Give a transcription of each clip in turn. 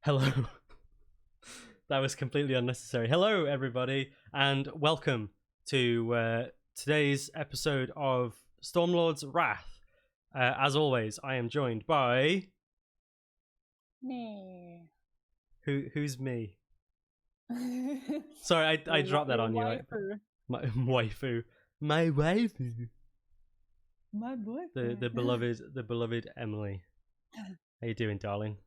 Hello. That was completely unnecessary. Hello, everybody, and welcome to today's episode of Stormlord's Wrath. As always, I am joined by Me. who's me? Sorry, I dropped that on you. My waifu, my waifu, My boyfriend. the beloved Emily. How you doing, darling?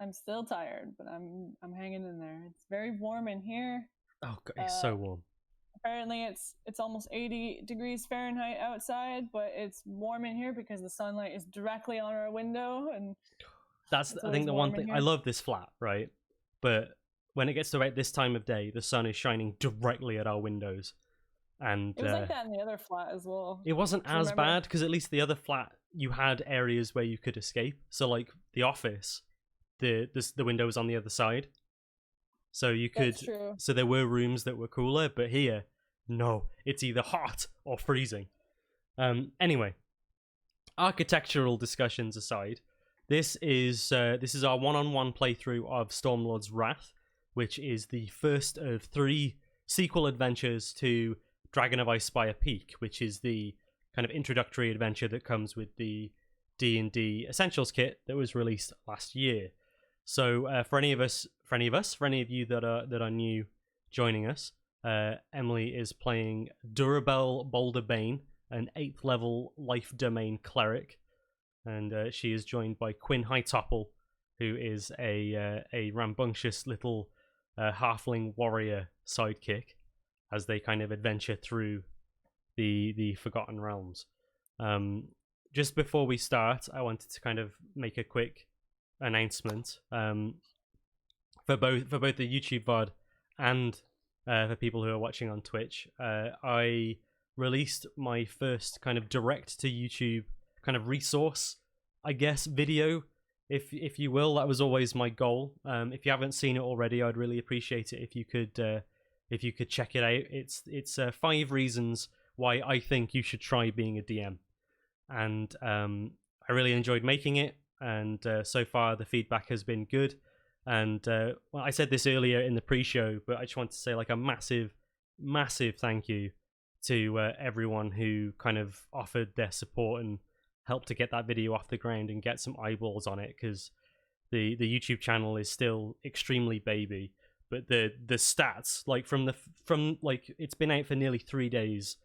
I'm still tired, but I'm hanging in there. It's very warm in here. Oh God, it's so warm. Apparently, it's almost 80 degrees Fahrenheit outside, but it's warm in here because the sunlight is directly on our window, and that's I think the one thing I love this flat, right? But when it gets to about this time of day, the sun is shining directly at our windows, and it was like that in the other flat as well. It wasn't as bad because at least the other flat you had areas where you could escape. So like the office, the window was on the other side, so you could. That's true. So there were rooms that were cooler, but here, no, it's either hot or freezing. Anyway, architectural discussions aside, this is our one-on-one playthrough of Stormlord's Wrath, which is the first of 3 sequel adventures to Dragon of Ice Spire Peak, which is the kind of introductory adventure that comes with the D&D Essentials kit that was released last year. So for any of you that are new joining us, Emily is playing Durabel Boulder Bane, an 8th level life domain cleric, and she is joined by Quinn Hightopple, who is a rambunctious little halfling warrior sidekick, as they kind of adventure through the Forgotten Realms. Just before we start, I wanted to kind of make a quick announcement for both the YouTube VOD and for people who are watching on Twitch. I released my first kind of direct to YouTube kind of resource, I guess, video, if you will. That was always my goal. If you haven't seen it already, I'd really appreciate it if you could check it out. It's 5 reasons why I think you should try being a DM, and I really enjoyed making it, and so far the feedback has been good. And well, I said this earlier in the pre-show, but I just want to say like a massive thank you to everyone who kind of offered their support and helped to get that video off the ground and get some eyeballs on it, because the YouTube channel is still extremely baby. But the stats, like from like, it's been out for nearly 3 days,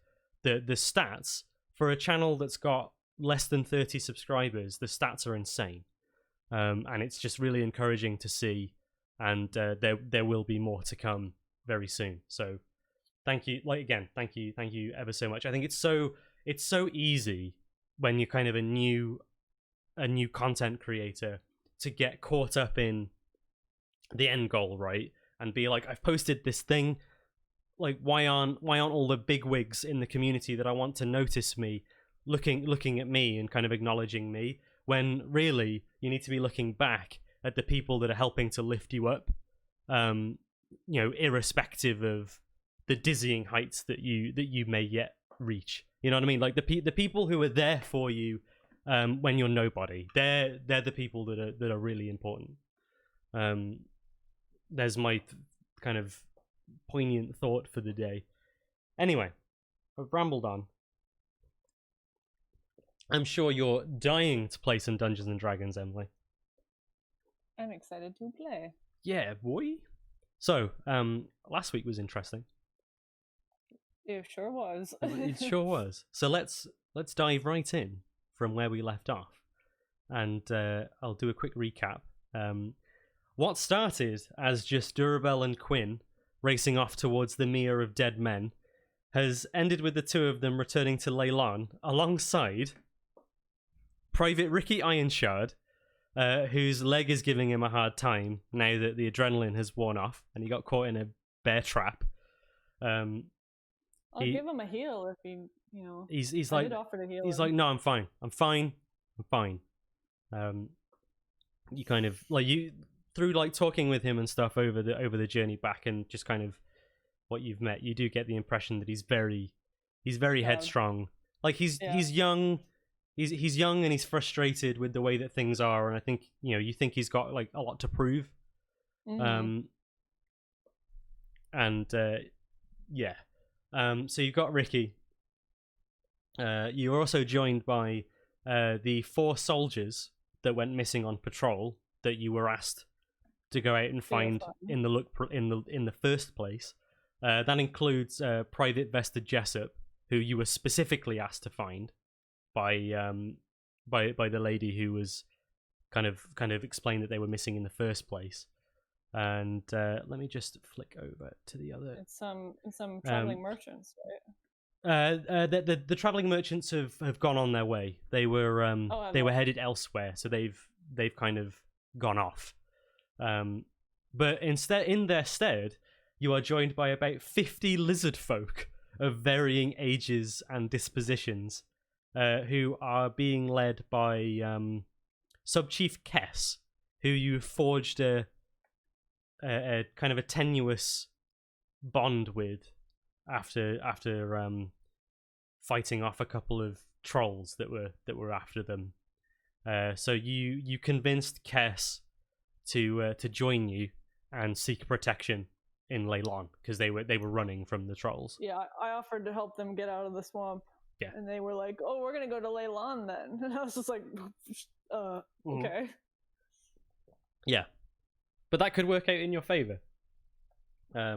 the stats for a channel that's got less than 30 subscribers, the stats are insane. And it's just really encouraging to see, and there will be more to come very soon. So thank you, thank you ever so much. I think it's so easy when you're kind of a new content creator to get caught up in the end goal, right? And be like, I've posted this thing, like why aren't all the big wigs in the community that I want to notice me looking at me and kind of acknowledging me, when really you need to be looking back at the people that are helping to lift you up, irrespective of the dizzying heights that you may yet reach. You know what I mean? Like the people who are there for you when you're nobody, they're the people that are really important. There's my kind of poignant thought for the day. Anyway, I've rambled on. I'm sure you're dying to play some Dungeons and Dragons, Emily. I'm excited to play. Yeah, boy. So, last week was interesting. It sure was. It sure was. So let's dive right in from where we left off, and I'll do a quick recap. What started as just Durabel and Quinn racing off towards the mere of dead men has ended with the 2 of them returning to Leylon alongside Private Ricky Ironshard, whose leg is giving him a hard time now that the adrenaline has worn off and he got caught in a bear trap. I'll give him a heal if he, He's I like, did offer to heal he's him. like, no, I'm fine. You kind of like, you through like talking with him and stuff over the journey back, and just kind of what you've met, you do get the impression that he's very headstrong. Like he's young, he's young and he's frustrated with the way that things are, and I think you think he's got like a lot to prove. Mm-hmm. Yeah. So you've got Ricky. You're also joined by the 4 soldiers that went missing on patrol that you were asked to go out and find in the first place. That includes Private Vesta Jessup, who you were specifically asked to find by the lady who was kind of explained that they were missing in the first place. And let me just flick over to the other. It's some traveling merchants, right? The traveling merchants have gone on their way. They were were headed elsewhere, so they've kind of gone off. But in their stead, you are joined by about 50 lizard folk of varying ages and dispositions, who are being led by Sub-Chief Kess, who you forged a kind of a tenuous bond with after fighting off a couple of trolls that were after them. So you convinced Kess to join you and seek protection in Leilon because they were running from the trolls. Yeah, I offered to help them get out of the swamp. Yeah, and they were like, "Oh, we're gonna go to Leilon then," and I was just like, "Okay." Yeah, but that could work out in your favor. I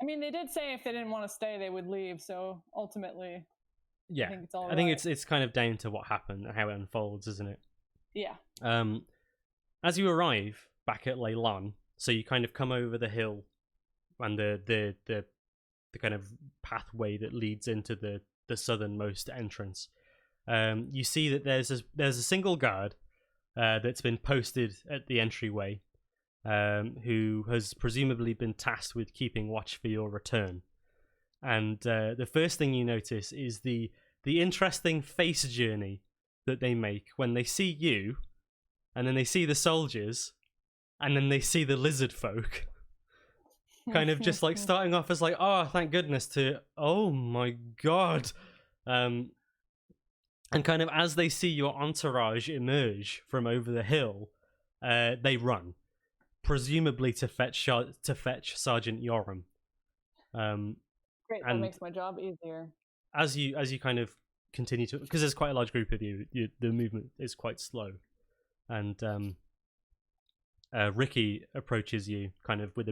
mean, they did say if they didn't want to stay, they would leave. So ultimately, yeah, I think it's kind of down to what happened and how it unfolds, isn't it? Yeah. As you arrive back at Leilon, so you kind of come over the hill and the kind of pathway that leads into the southernmost entrance. You see that there's a single guard that's been posted at the entryway, who has presumably been tasked with keeping watch for your return. And the first thing you notice is the interesting face journey that they make when they see you, and then they see the soldiers, and then they see the lizard folk. Kind of just like starting off as like, oh, thank goodness, to oh my god. And kind of as they see your entourage emerge from over the hill, they run, presumably to fetch Sergeant Yoram. Great, that makes my job easier. As you kind of continue to, because there's quite a large group of you, the movement is quite slow, and Ricky approaches you kind of with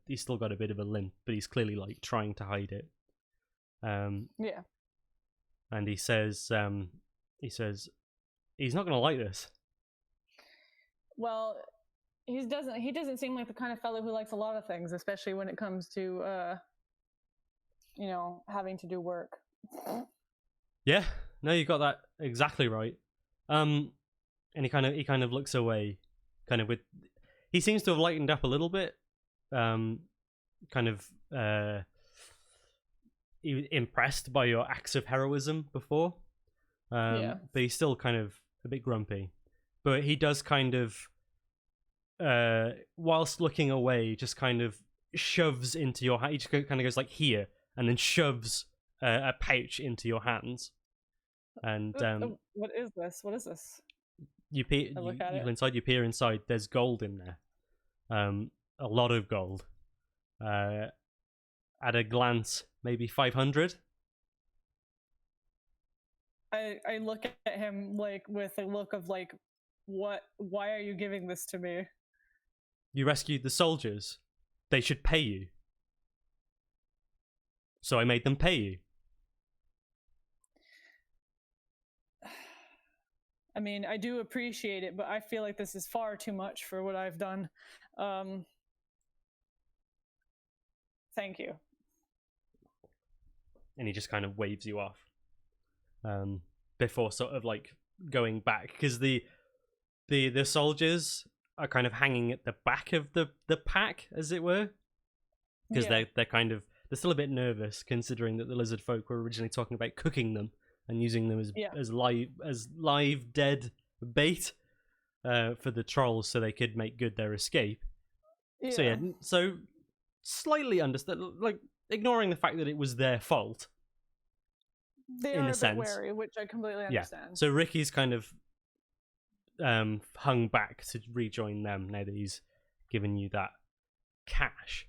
he's still got a bit of a limp, but he's clearly like trying to hide it. Yeah. And he says he's not going to like this. Well, he doesn't seem like the kind of fellow who likes a lot of things, especially when it comes to having to do work. Yeah, no, you got that exactly right. And he kind of looks away, kind of with. He seems to have lightened up a little bit. He was impressed by your acts of heroism before. But he's still kind of a bit grumpy. But he does kind of, whilst looking away, just kind of shoves into your hand. He just kind of goes like here, and then shoves a pouch into your hands. And what is this? What is this? You inside. You peer inside. There's gold in there. A lot of gold. At a glance, maybe 500. I look at him like with a look of like, what? Why are you giving this to me? You rescued the soldiers. They should pay you. So I made them pay you. I mean, I do appreciate it, but I feel like this is far too much for what I've done. Thank you. And he just kind of waves you off. Before sort of like going back, because the soldiers are kind of hanging at the back of the pack, as it were, because they're still a bit nervous, considering that the lizard folk were originally talking about cooking them and using them as live dead bait for the trolls, so they could make good their escape. Yeah. So slightly understand, like ignoring the fact that it was their fault. They in are a a bit sense. wary, which I completely Yeah. understand. So Ricky's kind of hung back to rejoin them now that he's given you that cash.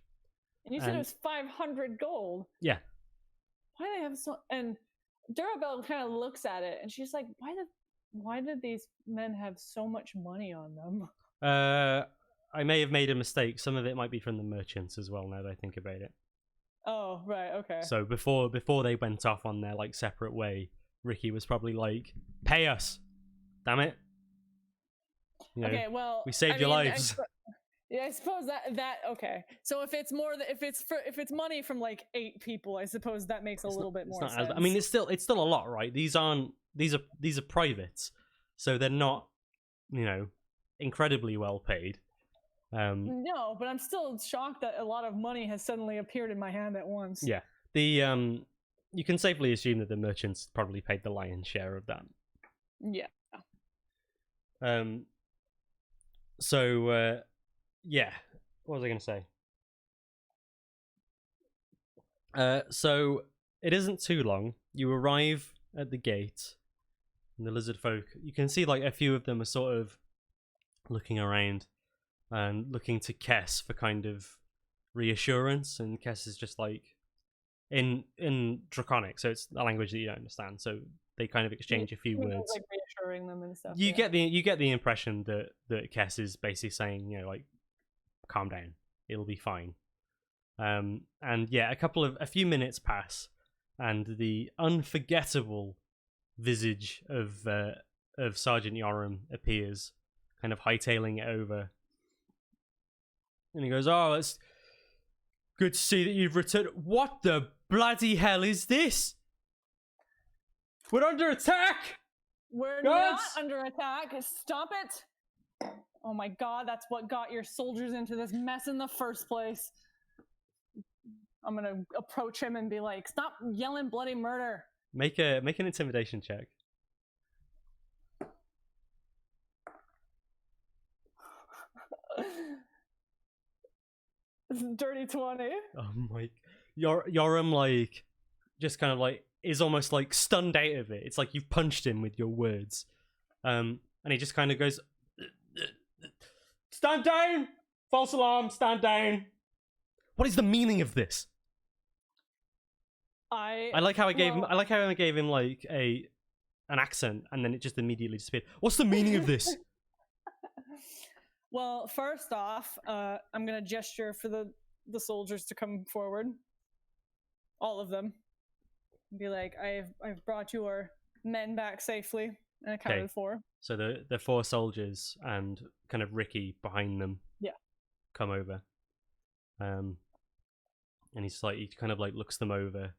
And you said it was 500 gold. Yeah. Why do they have so? And Durabelle kind of looks at it, and she's like, "Why did these men have so much money on them?" I may have made a mistake. Some of it might be from the merchants as well. Now that I think about it. Oh, right, okay. So before they went off on their like separate way, Ricky was probably like, "Pay us, damn it." You know, okay, well, we saved your lives. Yeah, I suppose that okay. So if it's more if it's money from like 8 people, I suppose that makes a little bit more sense. I mean, it's still a lot, right? These are privates, so they're not, incredibly well paid. No, but I'm still shocked that a lot of money has suddenly appeared in my hand at once. Yeah, you can safely assume that the merchants probably paid the lion's share of that. Yeah. So, yeah, what was I going to say? So it isn't too long. You arrive at the gate, and the lizard folk. You can see like a few of them are sort of looking around and looking to Kess for kind of reassurance, and Kess is just like in Draconic, so it's a language that you don't understand. So they kind of exchange a few words, like reassuring them and stuff. You get the impression that Kess is basically saying, like, calm down, it'll be fine. And yeah, a few minutes pass, and the unforgettable visage of Sergeant Yoram appears, kind of hightailing it over. And he goes, "Oh, it's good to see that you've returned. What the bloody hell is this? We're under attack! We're not under attack. Stop it! Oh my god, that's what got your soldiers into this mess in the first place." I'm gonna approach him and be like, "Stop yelling bloody murder." Make an intimidation check. It's a dirty 20. Oh my! Yoram like just kind of like is almost like stunned out of it. It's like you've punched him with your words, and he just kind of goes, "Stand down! False alarm! Stand down!" What is the meaning of this? I like how I gave him. I like how I gave him like an accent, and then it just immediately disappeared. What's the meaning of this? Well, first off, I'm gonna gesture for the soldiers to come forward, all of them. Be like, I've brought your men back safely and accounted for. So the 4 soldiers and kind of Ricky behind them. Yeah. Come over. And he's like, he kind of like looks them over,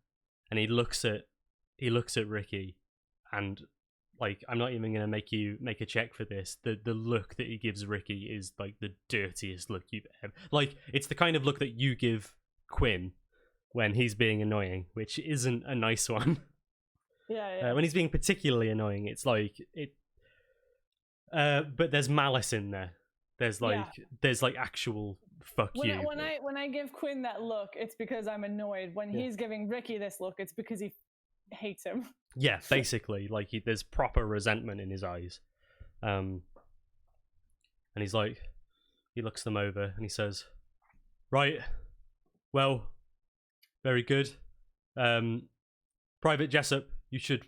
and he looks at Ricky, and like, I'm not even gonna make you make a check for this. The look that he gives Ricky is like the dirtiest look you've ever. Like, it's the kind of look that you give Quinn when he's being annoying, which isn't a nice one. Yeah. When he's being particularly annoying, it's like it. But there's malice in there. There's like actual fuck you. When I give Quinn that look, it's because I'm annoyed. When he's giving Ricky this look, it's because he hates him. Yeah, basically, like there's proper resentment in his eyes. And he's like, he looks them over and he says, "Right, well, very good. Private Jessup, you should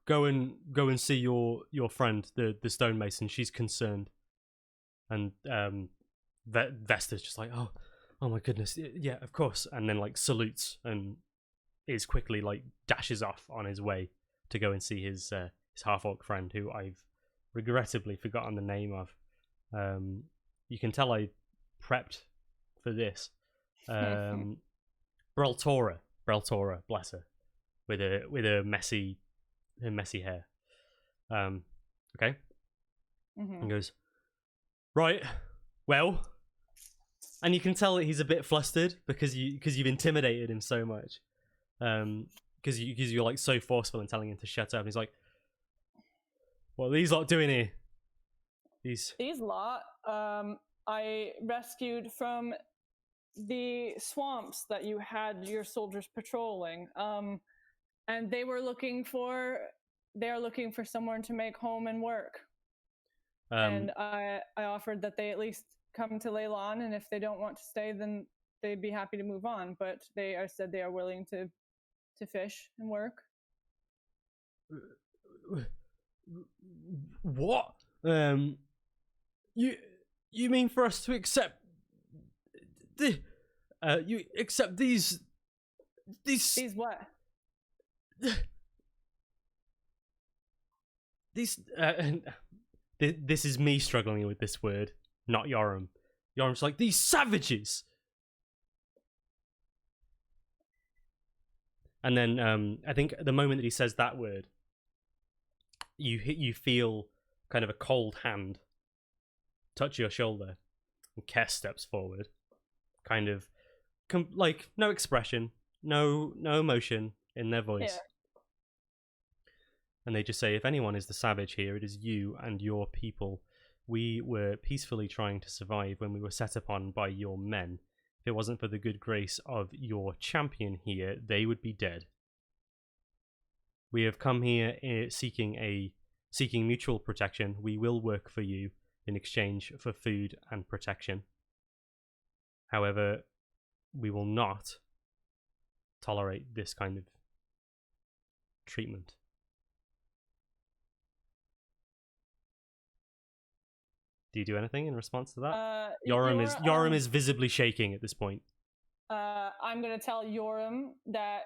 go and see your friend, the stonemason. She's concerned." And Vesta's just like, oh my goodness, yeah, of course. And then like salutes and is quickly like dashes off on his way to go and see his half-orc friend, who I've regrettably forgotten the name of. You can tell I prepped for this. Breltora, bless her, with her messy hair. Okay. Mm-hmm. And goes, "Right, well," and you can tell that he's a bit flustered because you've intimidated him so much, because you're like so forceful in telling him to shut up. And he's like, "What are these lot doing here?" These lot, I rescued from the swamps that you had your soldiers patrolling. and they are looking for someone to make home and work. And I offered that they at least come to Leyland, and if they don't want to stay, then they'd be happy to move on. But they said they are willing to fish and work. What? You mean for us to accept you accept these what? These this is me struggling with this word, not Yoram. Yoram's like, these savages. And then I think at the moment that he says that word, you feel kind of a cold hand touch your shoulder, and Kess steps forward, kind of like no expression, no emotion in their voice. Yeah. And they just say, if anyone is the savage here, it is you and your people. We were peacefully trying to survive when we were set upon by your men. If it wasn't for the good grace of your champion here, they would be dead. We have come here seeking mutual protection. We will work for you in exchange for food and protection. However, we will not tolerate this kind of treatment. Do you do anything in response to that? Yoram is visibly shaking at this point. I'm going to tell Yoram that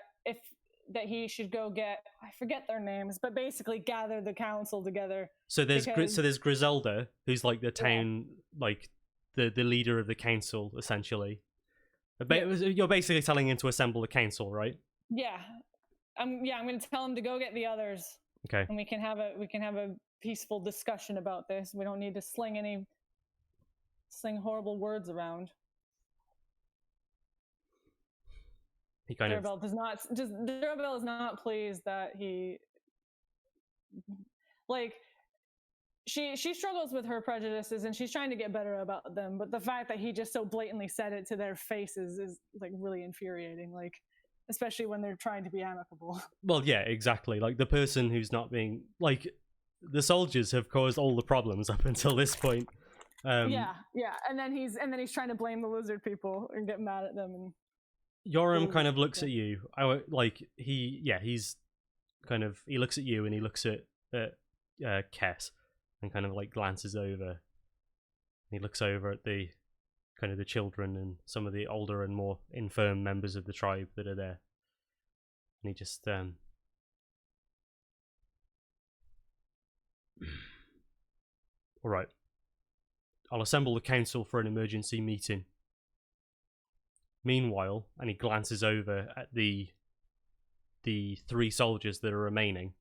he should go get, I forget their names, but basically gather the council together. So there's Griselda, who's like the town, like the leader of the council, essentially. You're basically telling him to assemble the council, right? Yeah. I'm going to tell him to go get the others. Okay. And we can have a peaceful discussion about this. We don't need to sling horrible words around. Durabel is not pleased that he, like, she struggles with her prejudices and she's trying to get better about them, but the fact that he just so blatantly said it to their faces is like really infuriating, like, especially when they're trying to be amicable. Well, yeah, exactly. Like, the person who's not being, like, the soldiers have caused all the problems up until this point. Yeah, and then he's trying to blame the lizard people and get mad at them. And Yoram kind of looks at you. He's kind of, he looks at you and he looks at Kess and kind of like glances over. He looks over at the kind of the children and some of the older and more infirm members of the tribe that are there. And he just all right. I'll assemble the council for an emergency meeting. Meanwhile, and he glances over at the three soldiers that are remaining,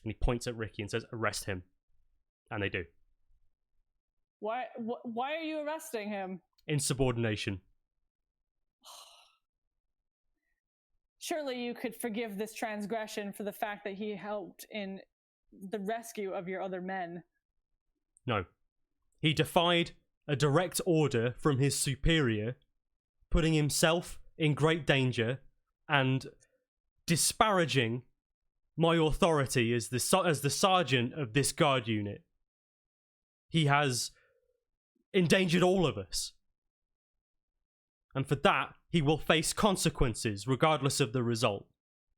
and he points at Ricky and says, "Arrest him." And they do. Why are you arresting him? Insubordination. Surely you could forgive this transgression for the fact that he helped in the rescue of your other men. No. He defied a direct order from his superior, putting himself in great danger and disparaging my authority as the sergeant of this guard unit. He has endangered all of us. And for that, he will face consequences regardless of the result.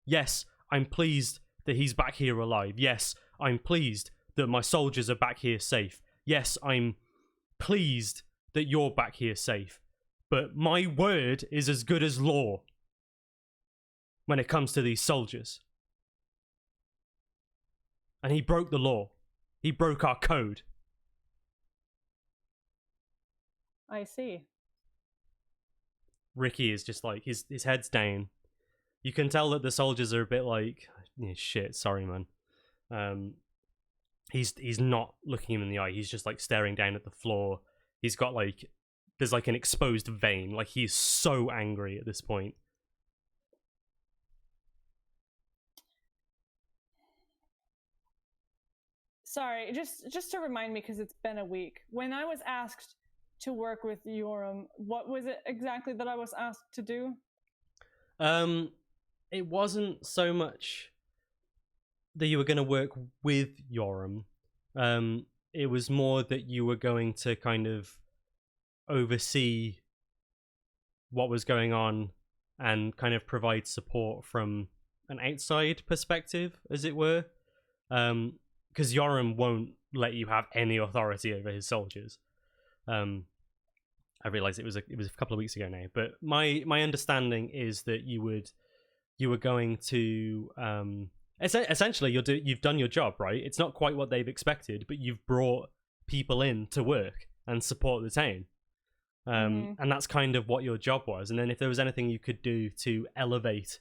Yes, I'm pleased that he's back here alive. Yes, I'm pleased that my soldiers are back here safe. Yes, I'm pleased that you're back here safe. But my word is as good as law when it comes to these soldiers. And he broke the law. He broke our code. I see. Ricky is just like, his head's down. You can tell that the soldiers are a bit like, shit, sorry, man. He's not looking him in the eye. He's just like staring down at the floor. He's got like, there's like an exposed vein. Like, he's so angry at this point. Sorry, just to remind me, because it's been a week. When I was asked to work with Yoram, what was it exactly that I was asked to do? it wasn't so much that you were going to work with Yoram. It was more that you were going to kind of oversee what was going on and kind of provide support from an outside perspective, as it were. Because Yoram won't let you have any authority over his soldiers. I realized it was a couple of weeks ago now, but my understanding is that you were going to essentially you've done your job, right? It's not quite what they've expected, but you've brought people in to work and support the town. And that's kind of what your job was. And then if there was anything you could do to elevate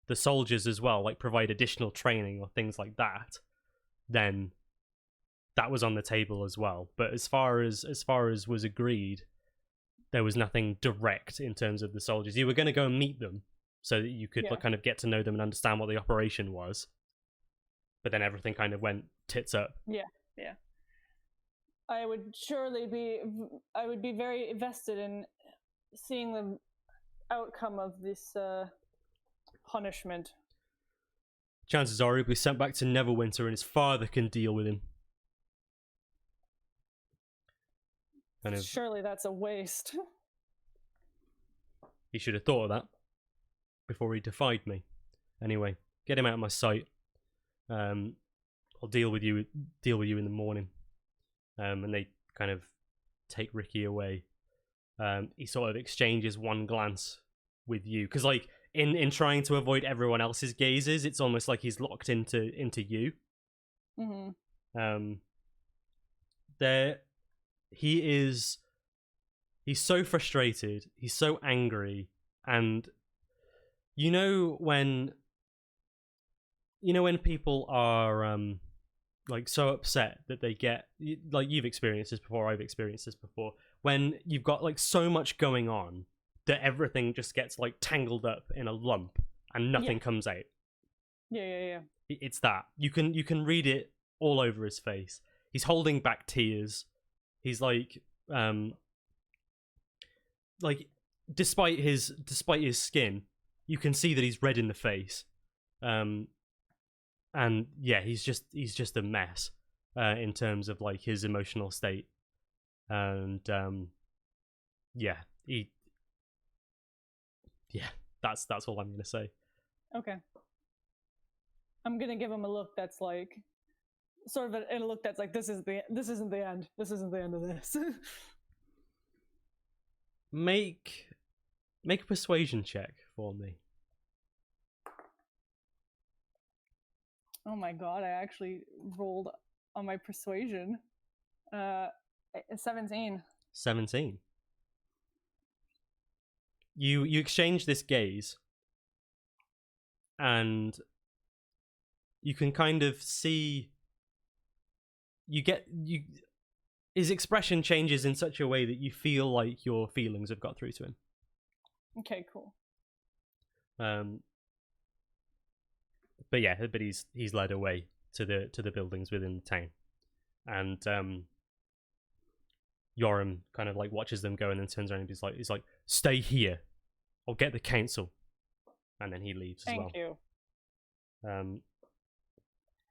the soldiers as well, like provide additional training or things like that, then that was on the table as well. But as far as was agreed, there was nothing direct in terms of the soldiers. You were going to go and meet them so that you could kind of get to know them and understand what the operation was. But then everything kind of went tits up. Yeah. I would be very invested in seeing the outcome of this punishment. Chances are he'll be sent back to Neverwinter and his father can deal with him. Surely that's a waste. He should have thought of that before he defied me. Anyway, get him out of my sight. I'll deal with you in the morning. And they kind of take Ricky away. He sort of exchanges one glance with you, because like in trying to avoid everyone else's gazes, it's almost like he's locked into you. He's so frustrated, he's so angry, and you know when people are like so upset that they get, like, you've experienced this before, I've experienced this before, when you've got like so much going on that everything just gets like tangled up in a lump and nothing comes out. Yeah. It's that. You can read it all over his face. He's holding back tears. He's like despite his skin, you can see that he's red in the face. And yeah, he's just a mess in terms of like his emotional state. And that's all I'm gonna say. Okay. I'm gonna give him a look that's like sort of a look that's like, this isn't the end. This isn't the end of this. Make a persuasion check for me. Oh my god, I actually rolled on my persuasion. 17. 17. You exchange this gaze, and you can kind of see his expression changes in such a way that you feel like your feelings have got through to him. Okay, cool. But he's led away to the buildings within the town, and Yoram kind of like watches them go and then turns around and he's like, stay here, I'll get the council, and then he leaves as well. Thank you.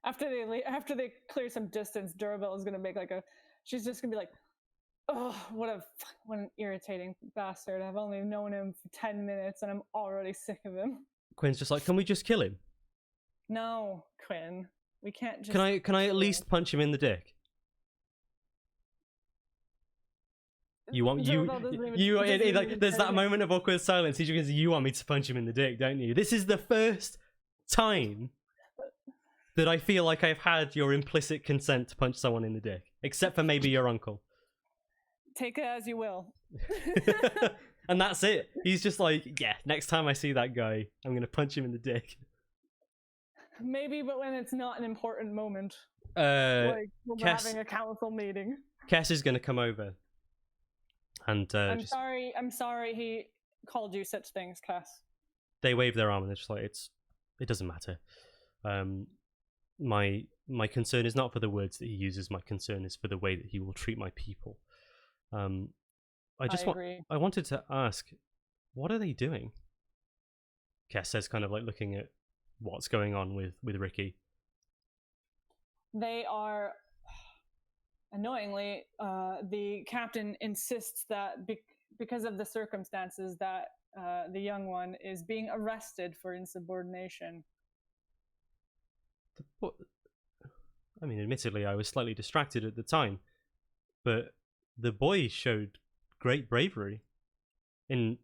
After they clear some distance, Durabelle is gonna make she's just gonna be like, oh, what an irritating bastard. I've only known him for 10 minutes and I'm already sick of him. Quinn's just like, can we just kill him? No, Quinn. We can't just... Can I at least punch him in the dick? You want there's that moment of awkward silence. He's just, you want me to punch him in the dick, don't you? This is the first time that I feel like I've had your implicit consent to punch someone in the dick, except for maybe your uncle. Take it as you will. And that's it. He's just like, yeah, next time I see that guy, I'm gonna punch him in the dick. Maybe, but when it's not an important moment. Like we're having a council meeting. Cass is gonna come over. And I'm sorry he called you such things, Cass. They wave their arm and they're just like, it doesn't matter. My concern is not for the words that he uses, my concern is for the way that he will treat my people. I wanted to ask, what are they doing? Kess says, kind of like looking at what's going on with Ricky. They are, annoyingly, the captain insists that because of the circumstances that the young one is being arrested for insubordination. I mean, admittedly, I was slightly distracted at the time, but the boy showed great bravery. In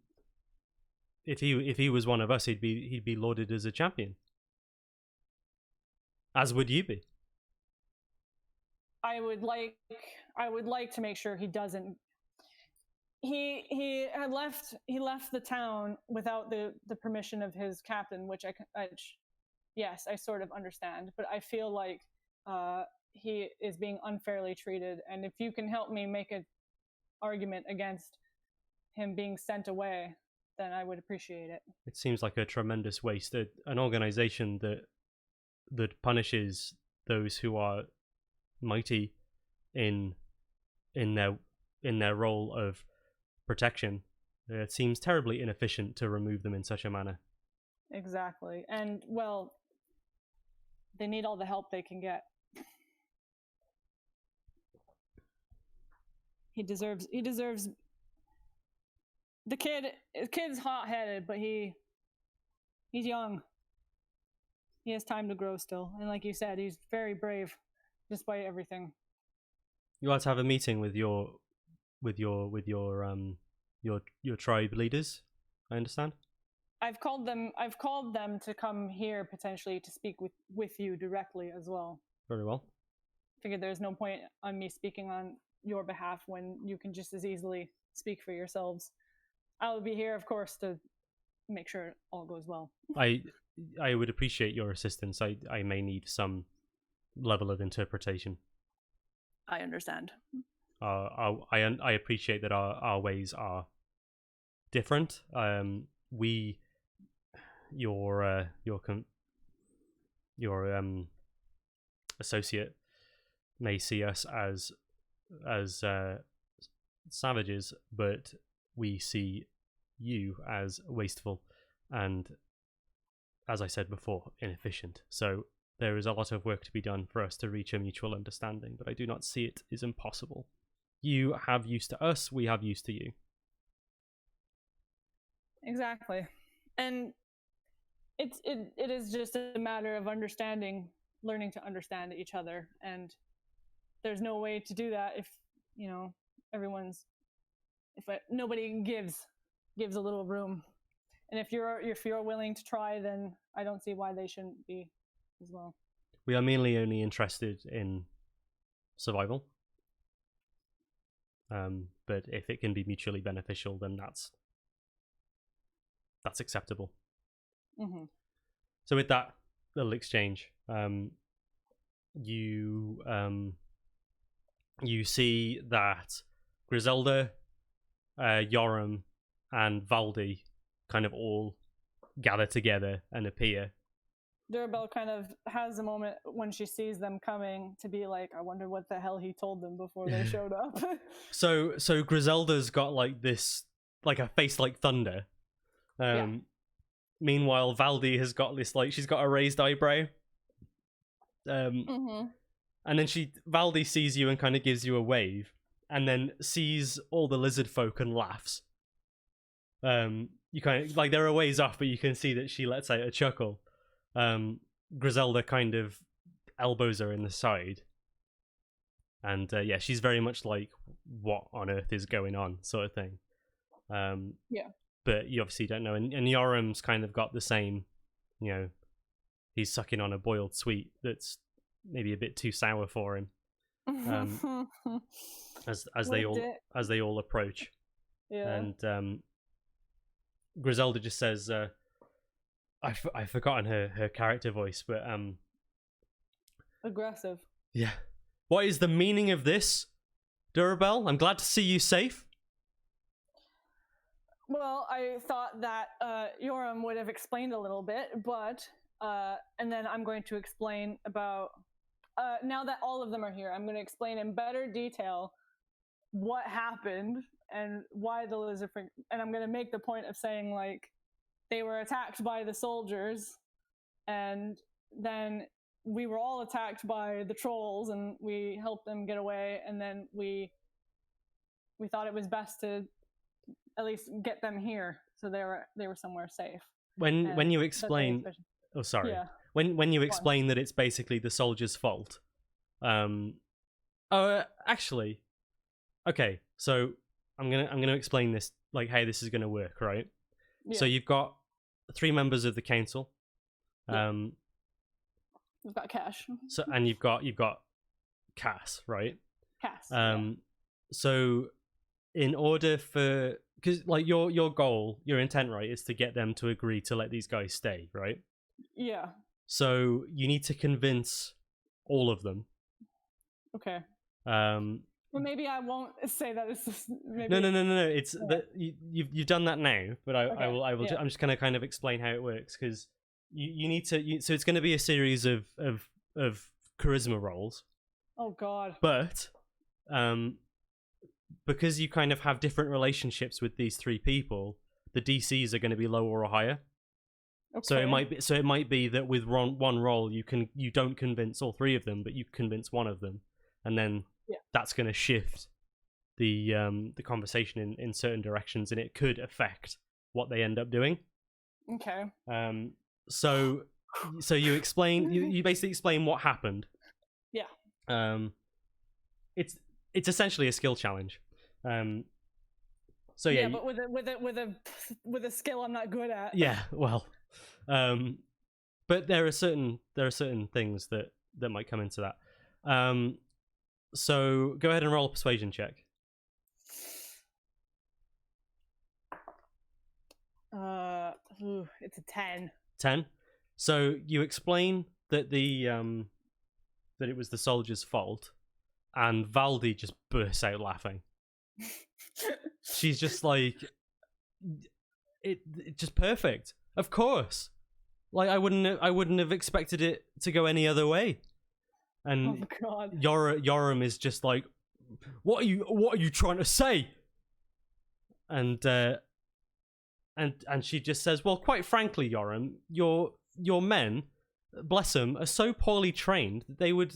if he was one of us, he'd be lauded as a champion. As would you be. I would like to make sure he doesn't. He left the town without the permission of his captain, which yes, I sort of understand, but I feel like he is being unfairly treated, and if you can help me make an argument against him being sent away, then I would appreciate it. It seems like a tremendous waste. An organization that punishes those who are mighty in their role of protection. It seems terribly inefficient to remove them in such a manner. Exactly, and well, they need all the help they can get. He deserves. The kid's hot-headed, but he's young. He has time to grow still, and like you said, he's very brave, despite everything. You want to have a meeting with your tribe leaders, I understand. I've called them to come here potentially to speak with you directly as well. Very well. Figured there's no point on me speaking on your behalf when you can just as easily speak for yourselves. I will be here, of course, to make sure it all goes well. I would appreciate your assistance. I may need some level of interpretation. I understand. I appreciate that our ways are different. Your associate may see us as savages, but we see you as wasteful and, as I said before, inefficient. So there is a lot of work to be done for us to reach a mutual understanding, but I do not see it as impossible. You have use to us, we have use to you. Exactly. And it is just a matter of learning to understand each other, and there's no way to do that if nobody gives a little room. And if you're willing to try, then I don't see why they shouldn't be as well. We are mainly only interested in survival. But if it can be mutually beneficial, then that's acceptable. Mm-hmm. So with that little exchange, you see that Griselda, Yoram, and Valdi kind of all gather together and appear. Durabelle kind of has a moment when she sees them coming to be like, I wonder what the hell he told them before they showed up. So Griselda's got like this, like a face like thunder. Meanwhile, Valdi has got this, like, she's got a raised eyebrow. Mm-hmm. And then Valdi sees you and kind of gives you a wave, and then sees all the lizard folk and laughs. You kind of, like, they're a ways off, but you can see that she lets out a chuckle. Griselda kind of elbows her in the side. And yeah, she's very much like, what on earth is going on, sort of thing. Yeah. But you obviously don't know. And Yoram's kind of got the same, he's sucking on a boiled sweet that's maybe a bit too sour for him. As they all approach. Yeah. And Griselda just says, I've forgotten her character voice, but aggressive. Yeah. What is the meaning of this, Durabelle? I'm glad to see you safe. Well, I thought that Yoram would have explained a little bit, but and then I'm going to explain about now that all of them are here, I'm going to explain in better detail what happened and why the lizard, and I'm going to make the point of saying, like, they were attacked by the soldiers, and then we were all attacked by the trolls, and we helped them get away, and then we thought it was best to at least get them here, so they were somewhere safe. When you explain, oh sorry, yeah. when you explain that it's basically the soldiers' fault, actually, okay, so I'm gonna explain this, like how this is gonna work, right? Yeah. So you've got 3 members of the council, we've got Cash. So and you've got Cass, right? Cass. So in order for, because like your goal, your intent, right, is to get them to agree to let these guys stay, right? Yeah. So you need to convince all of them. Okay. Well, maybe I won't say that. It's just, maybe... No. It's that you've done that now, but I will. Yeah. I'm just gonna kind of explain how it works, because you need to. So it's going to be a series of charisma rolls. Oh God. But because you kind of have different relationships with these 3 people, the DCs are going to be lower or higher. Okay. So it might be that with one roll you don't convince all 3 of them, but you convince one of them, and then that's going to shift the conversation in certain directions, and it could affect what they end up doing. Okay. So you explain, you basically explain what happened. Yeah. It's essentially a skill challenge. So yeah, but with a skill I'm not good at. Yeah, well, but there are certain things that might come into that. So go ahead and roll a persuasion check. It's a 10. 10. So you explain that that it was the soldiers' fault, and Valdi just bursts out laughing. She's just like, it's just perfect. Of course, like I wouldn't have expected it to go any other way. And oh God. Yoram is just like, what are you trying to say? And she just says, well, quite frankly, Yoram, your men, bless them, are so poorly trained that they would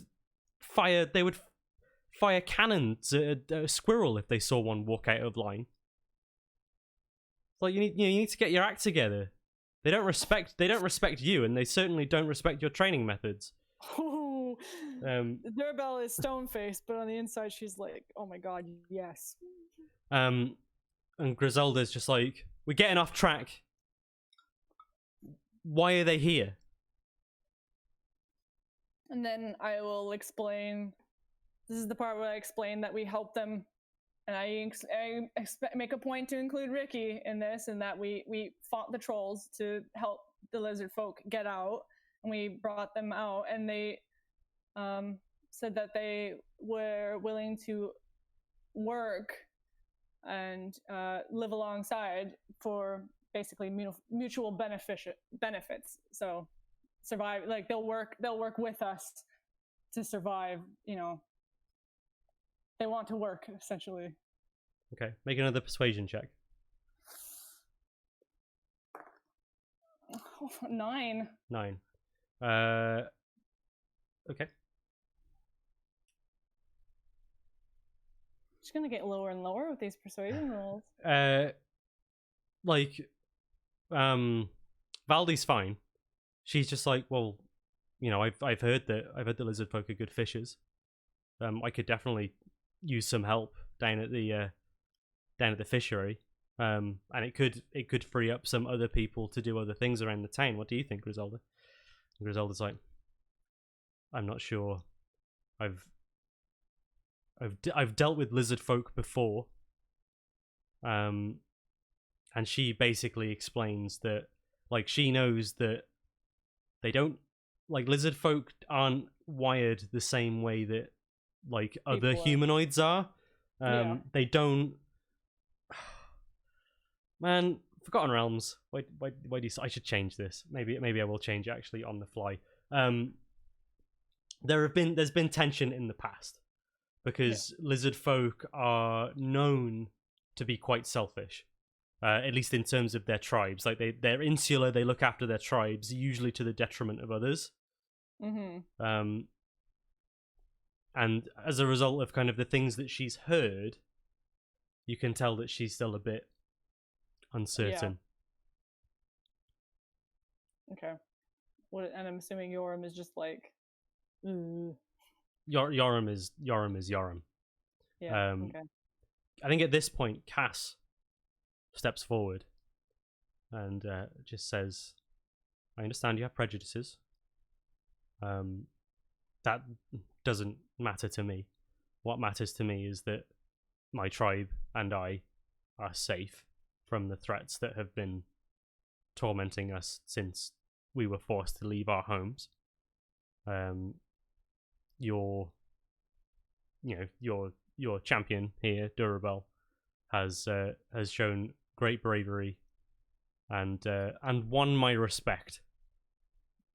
fire cannons at a squirrel if they saw one walk out of line. Like you need to get your act together. They don't respect you, and they certainly don't respect your training methods. Oh, Durabelle is stone faced, but on the inside she's like, oh my God, yes. And Griselda's just like, we're getting off track. Why are they here? And then I will explain. This is the part where I explain that we help them, and I make a point to include Ricky in this, and that we fought the trolls to help the lizard folk get out, and we brought them out, and they said that they were willing to work and live alongside for basically mutual benefits. So survive, like they'll work with us to survive, they want to work, essentially. Okay, make another persuasion check. 9. 9. Okay. It's gonna get lower and lower with these persuasion rolls. Valdi's fine. She's just like, well, I've heard that lizard folk are good fishers. I could definitely use some help down at the fishery. And it could free up some other people to do other things around the town. What do you think, Griselda? And Griselda's like, I'm not sure. I've dealt with lizard folk before. And she basically explains that, like, she knows that they don't, like, lizard folk aren't wired the same way that, like, other humanoids are. They don't. Man, Forgotten Realms. Why do you? I should change this. Maybe I will change it actually on the fly. There's been tension in the past because lizard folk are known to be quite selfish. at least in terms of their tribes. Like they're insular, they look after their tribes, usually to the detriment of others. Mm-hmm. And as a result of kind of the things that she's heard, you can tell that she's still a bit uncertain. Yeah. Okay. And I'm assuming Yoram is just like, Yoram is Yoram. Yeah. Okay. I think at this point, Cass steps forward and just says, "I understand you have prejudices. That doesn't matter to me. What matters to me is that my tribe and I are safe from the threats that have been tormenting us since we were forced to leave our homes. Your champion here, Durabel, has shown great bravery and won my respect,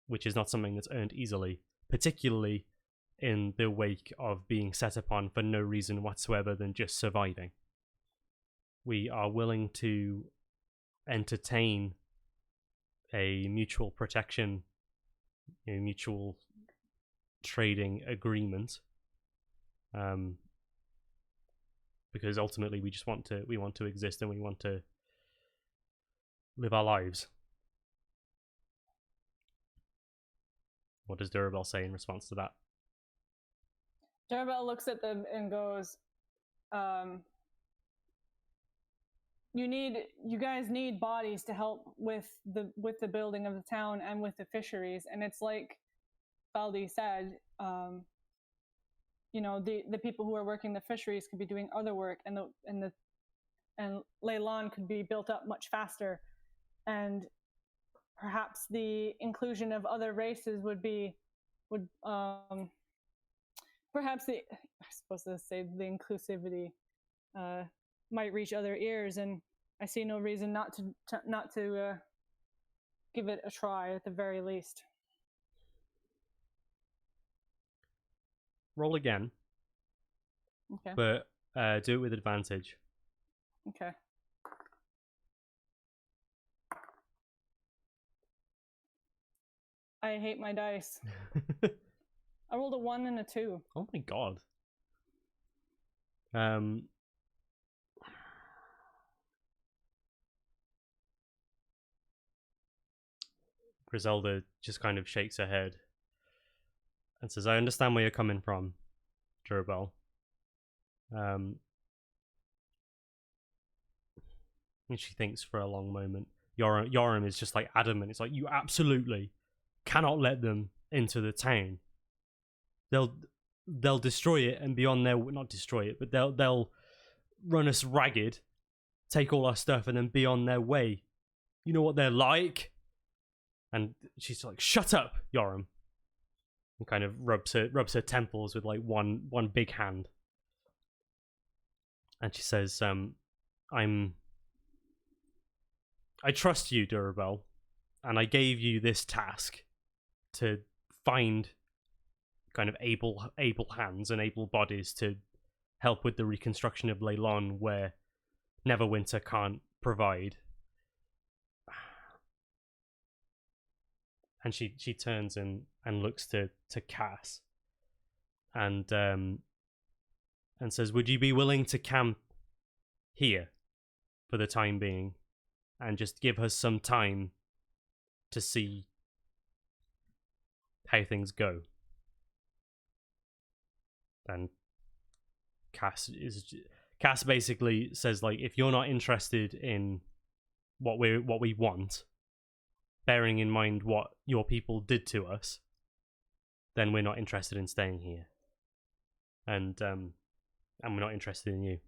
which is not something that's earned easily, particularly in the wake of being set upon for no reason whatsoever than just surviving. We are willing to entertain a mutual protection, a mutual trading agreement, because ultimately we want to exist and we want to live our lives." What does Durabel say in response to that? Durabel looks at them and goes, you guys need bodies to help with the building of the town and with the fisheries. And it's like Baldi said, the people who are working the fisheries could be doing other work, and Leyland could be built up much faster, and perhaps the inclusion of other races would perhaps I suppose to say the inclusivity might reach other ears, and I see no reason not to give it a try at the very least. Roll again. Okay. But do it with advantage. Okay. I hate my dice. I rolled a 1 and a 2. Oh my god. Griselda just kind of shakes her head and says, "I understand where you're coming from, Durabel. And she thinks for a long moment. Yoram is just like adamant. It's like, you absolutely cannot let them into the town. They'll destroy it and be on their, not destroy it, but they'll run us ragged, take all our stuff, and then be on their way. You know what they're like." And she's like, "Shut up, Yoram," and kind of rubs her temples with like one big hand. And she says, I trust you, Durabel, and I gave you this task to find kind of able hands and able bodies to help with the reconstruction of Leylon where Neverwinter can't provide." And she turns and looks to Cass and says, "Would you be willing to camp here for the time being and just give us some time to see how things go?" And Cass basically says, like, if you're not interested in what we want, bearing in mind what your people did to us, then we're not interested in staying here, and we're not interested in you.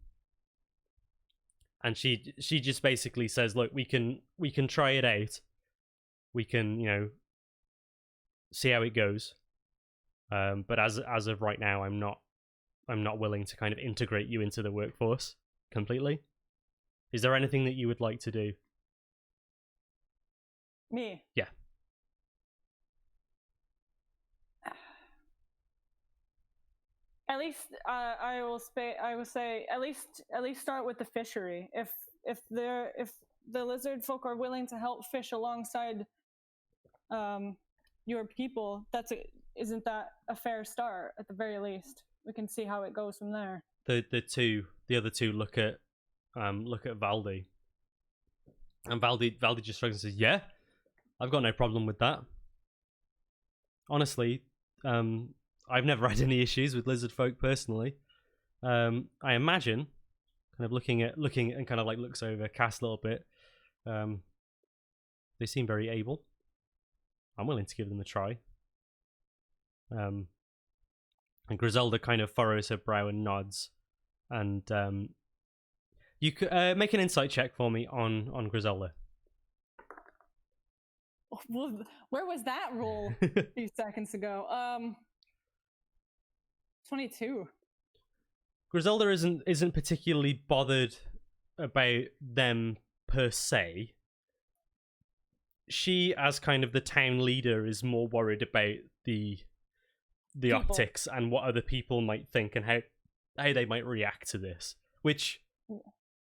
And she just basically says, "Look, we can try it out. We can, see how it goes. But as of right now, I'm not willing to kind of integrate you into the workforce completely. Is there anything that you would like to do?" Me? Yeah. At least I will say at least start with the fishery. if the lizard folk are willing to help fish alongside your people, isn't that a fair start at the very least? We can see how it goes from there. The other two look at Valdi, and Valdi just shrugs and says, "Yeah, I've got no problem with that. Honestly, I've never had any issues with lizard folk personally. I imagine, kind of looking at and kind of like looks over Cass a little bit. They seem very able. I'm willing to give them a try." And Griselda kind of furrows her brow and nods. And you could make an insight check for me on Griselda. Well, where was that roll a few seconds ago? 22. Griselda isn't particularly bothered about them per se. She, as kind of the town leader, is more worried about the People. optics and what other people might think and how they might react to this, which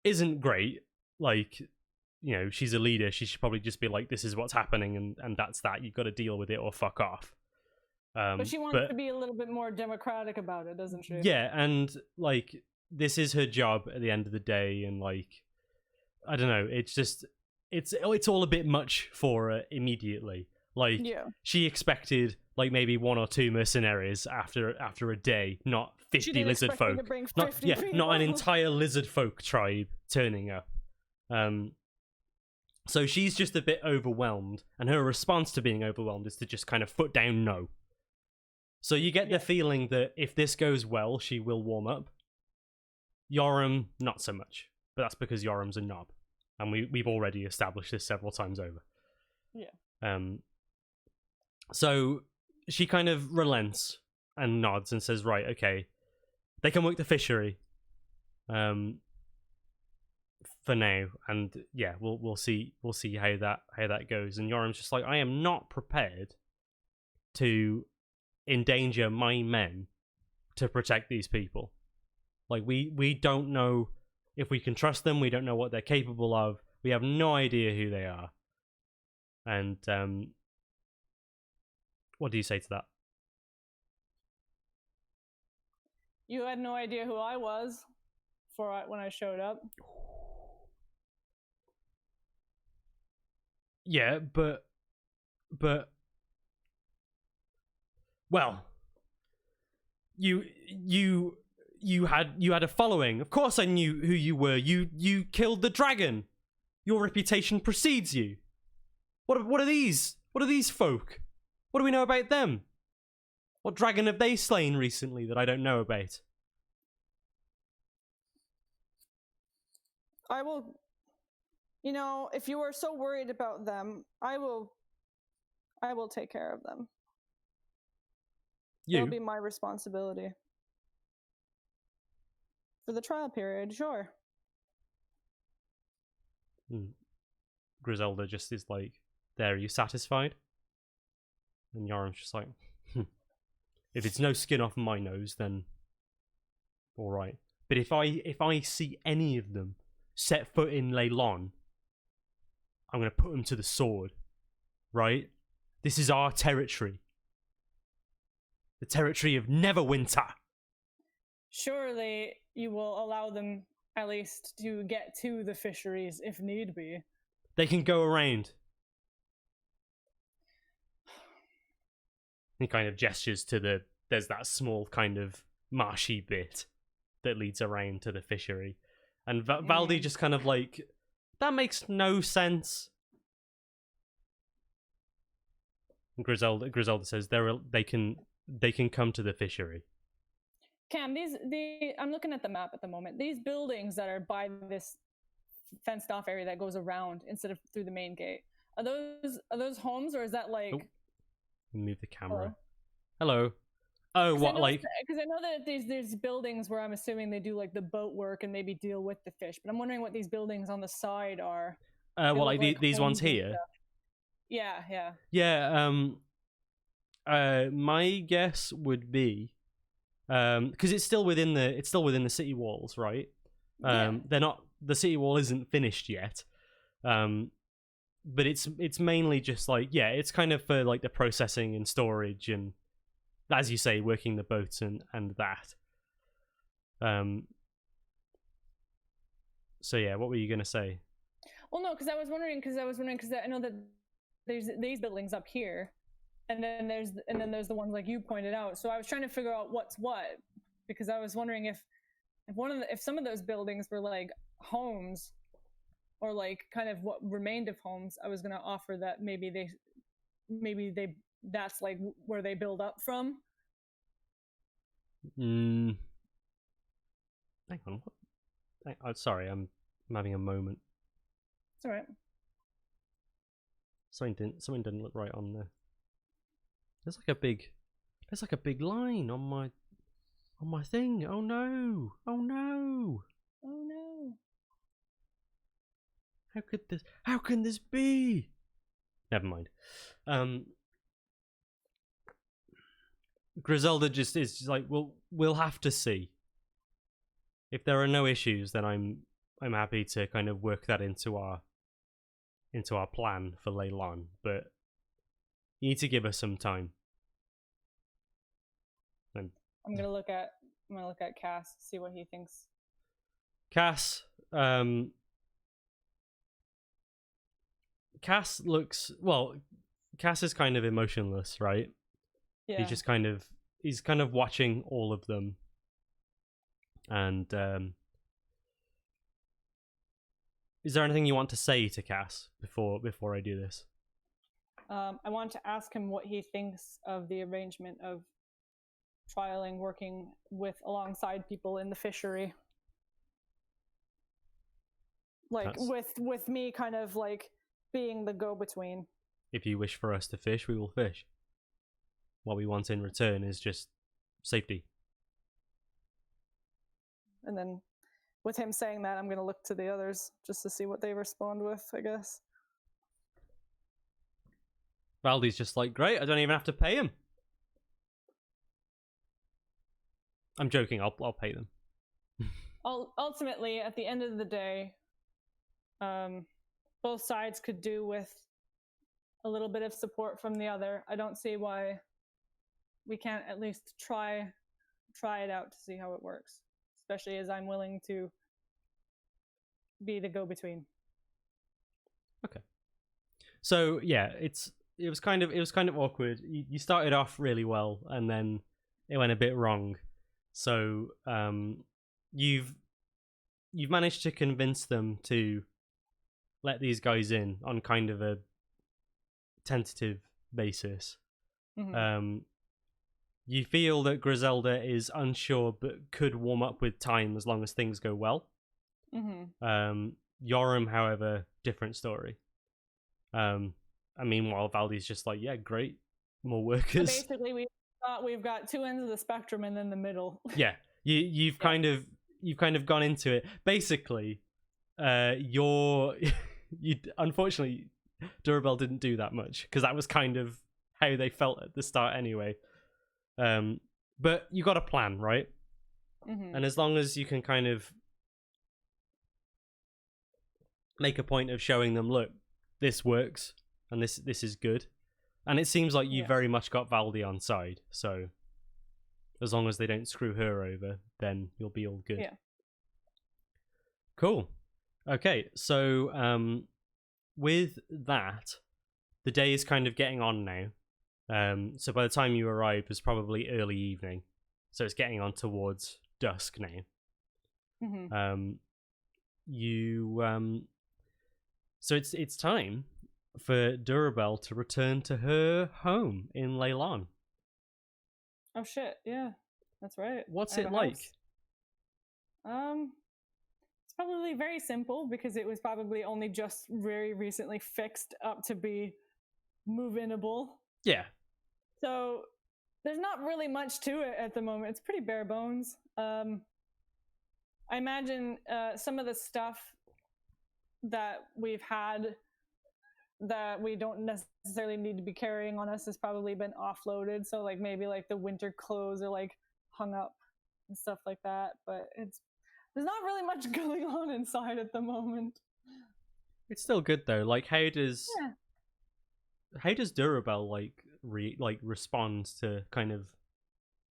isn't great. Like, you know, she's a leader. She should probably just be like, this is what's happening, and that's that. You've got to deal with it or fuck off. But she wants to be a little bit more democratic about it, doesn't she? Yeah, and like, this is her job at the end of the day, and like, I don't know, it's just it's all a bit much for her immediately. Like, she expected like maybe 1 or 2 mercenaries after a day, not 50 lizard folk. Not an entire lizard folk tribe turning up. So she's just a bit overwhelmed, and her response to being overwhelmed is to just kind of foot down no. So you get the feeling that if this goes well, she will warm up. Yoram, not so much. But that's because Yoram's a knob. And we've already established this several times over. Yeah. So she kind of relents and nods and says, right, okay, they can work the fishery for now. And yeah, we'll see how that goes. And Yoram's just like, I am not prepared to endanger my men to protect these people. Like, we don't know if we can trust them. We don't know what they're capable of. We have no idea who they are. And what do you say to that? You had no idea who I was when I showed up. Yeah, but well, you had a following. Of course I knew who you were. You killed the dragon. Your reputation precedes you. What are these? What are these folk? What do we know about them? What dragon have they slain recently that I don't know about? I will, if you are so worried about them, I will take care of them. It'll be my responsibility. For the trial period, sure. Griselda just is like, there, are you satisfied? And Yoram's just like, if it's no skin off my nose, then alright. But if I see any of them set foot in Leylon, I'm going to put them to the sword. Right? This is our territory. The territory of Neverwinter. Surely you will allow them at least to get to the fisheries if need be. They can go around. He kind of gestures to there's that small kind of marshy bit that leads around to the fishery. And Valdi just kind of like, that makes no sense. And Griselda says they can come to the fishery. Cam, I'm looking at the map at the moment. These buildings that are by this fenced off area that goes around instead of through the main gate, are those homes, or is that like? Oh. Move the camera. Hello. Oh, what like? Because I know that there's buildings where I'm assuming they do like the boat work and maybe deal with the fish, but I'm wondering what these buildings on the side are. Well, like these ones here. Yeah. Yeah. My guess would be, because it's still within the city walls, right? They're not the city wall isn't finished yet. But it's mainly just like, yeah, it's kind of for like the processing and storage and, as you say, working the boats and that. So yeah, what were you gonna say? Well, no, because I was wondering because I know that there's these buildings up here, and then there's the ones like you pointed out. So I was trying to figure out what's what, because I was wondering if some of those buildings were like homes, or like kind of what remained of homes. I was gonna offer that maybe they that's like where they build up from. Hang on. I'm sorry, I'm having a moment. It's all right. Something didn't look right on there. There's like a big line on my thing. Oh no! Oh no! Oh no! How can this be? Never mind. Griselda just is just like, we'll have to see. If there are no issues, then I'm happy to kind of work that into our plan for Leyland, but you need to give us some time. And I'm gonna look at Cass, see what he thinks. Cass Cass is kind of emotionless, right? Yeah. He's kind of watching all of them, and is there anything you want to say to Cass before I do this? I want to ask him what he thinks of the arrangement of trialing working alongside people in the fishery. Like with me kind of like being the go-between. If you wish for us to fish, we will fish. What we want in return is just safety. And then with him saying that, I'm going to look to the others just to see what they respond with, I guess. Valdi's just like, great, I don't even have to pay him. I'm joking, I'll pay them. Ultimately, at the end of the day, both sides could do with a little bit of support from the other. I don't see why we can't at least try it out to see how it works, especially as I'm willing to be the go-between. Okay. So yeah, it was kind of awkward. You started off really well, and then it went a bit wrong. So you've managed to convince them to let these guys in on kind of a tentative basis. Mm-hmm. You feel that Griselda is unsure, but could warm up with time as long as things go well. Mm-hmm. Yoram, however, different story. And meanwhile, Valdi's just like, yeah, great, more workers. So basically, we've got two ends of the spectrum and then the middle. Yeah, you've kind of gone into it. Basically, you unfortunately, Durabel didn't do that much because that was kind of how they felt at the start anyway. But you got a plan, right? Mm-hmm. And as long as you can kind of make a point of showing them, look, this works and this is good, and it seems like you very much got Valdi on side, so as long as they don't screw her over, then you'll be all good. Yeah. Cool. Okay, so with that, the day is kind of getting on now. So by the time you arrived, it was probably early evening, so it's getting on towards dusk now. Mm-hmm. So it's time for Durabel to return to her home in Leyland. Oh shit! Yeah, that's right. What's it like? It's probably very simple because it was probably only just very recently fixed up to be move-inable. Yeah. So there's not really much to it at the moment. It's pretty bare bones. I imagine some of the stuff that we've had that we don't necessarily need to be carrying on us has probably been offloaded. So like maybe like the winter clothes are like hung up and stuff like that. But it's there's not really much going on inside at the moment. It's still good though. Like, how does Yeah. Durabel respond to kind of,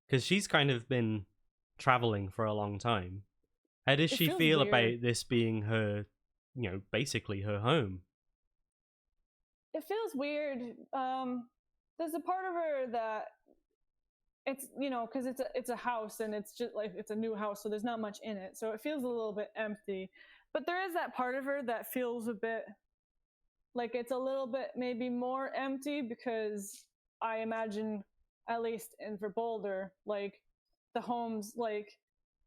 because she's kind of been traveling for a long time. How does she feel weird. about this being her, basically her home? It feels weird. There's a part of her that it's because it's a house and it's just like it's a new house, so there's not much in it, so it feels a little bit empty. But there is that part of her that feels a bit like it's a little bit maybe more empty, because I imagine, at least in for Boulder, like the homes like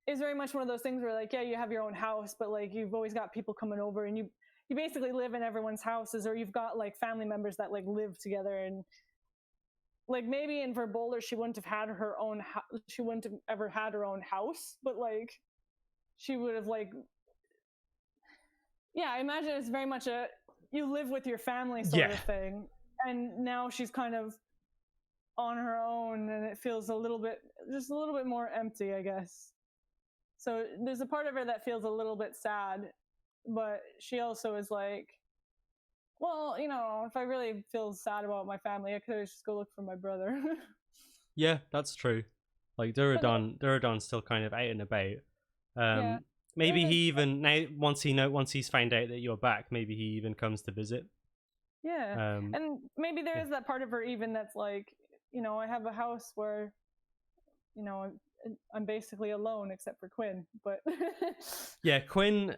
is very much one of those things where like, yeah, you have your own house, but like you've always got people coming over, and you basically live in everyone's houses, or you've got like family members that like live together. And like maybe in Verbolder she wouldn't have had her own she wouldn't have ever had her own house, but like she would have like, yeah, I imagine it's very much a you live with your family sort of thing. And now she's kind of on her own, and it feels just a little bit more empty, I guess. So there's a part of her that feels a little bit sad, but she also is like, well, if I really feel sad about my family, I could just go look for my brother. Yeah, that's true. Like Duradon's still kind of out and about. Yeah. Maybe he even now once he's found out that you're back, maybe he even comes to visit. Yeah. And maybe there is that part of her even that's like, I have a house where, I'm basically alone except for Quinn, but yeah, Quinn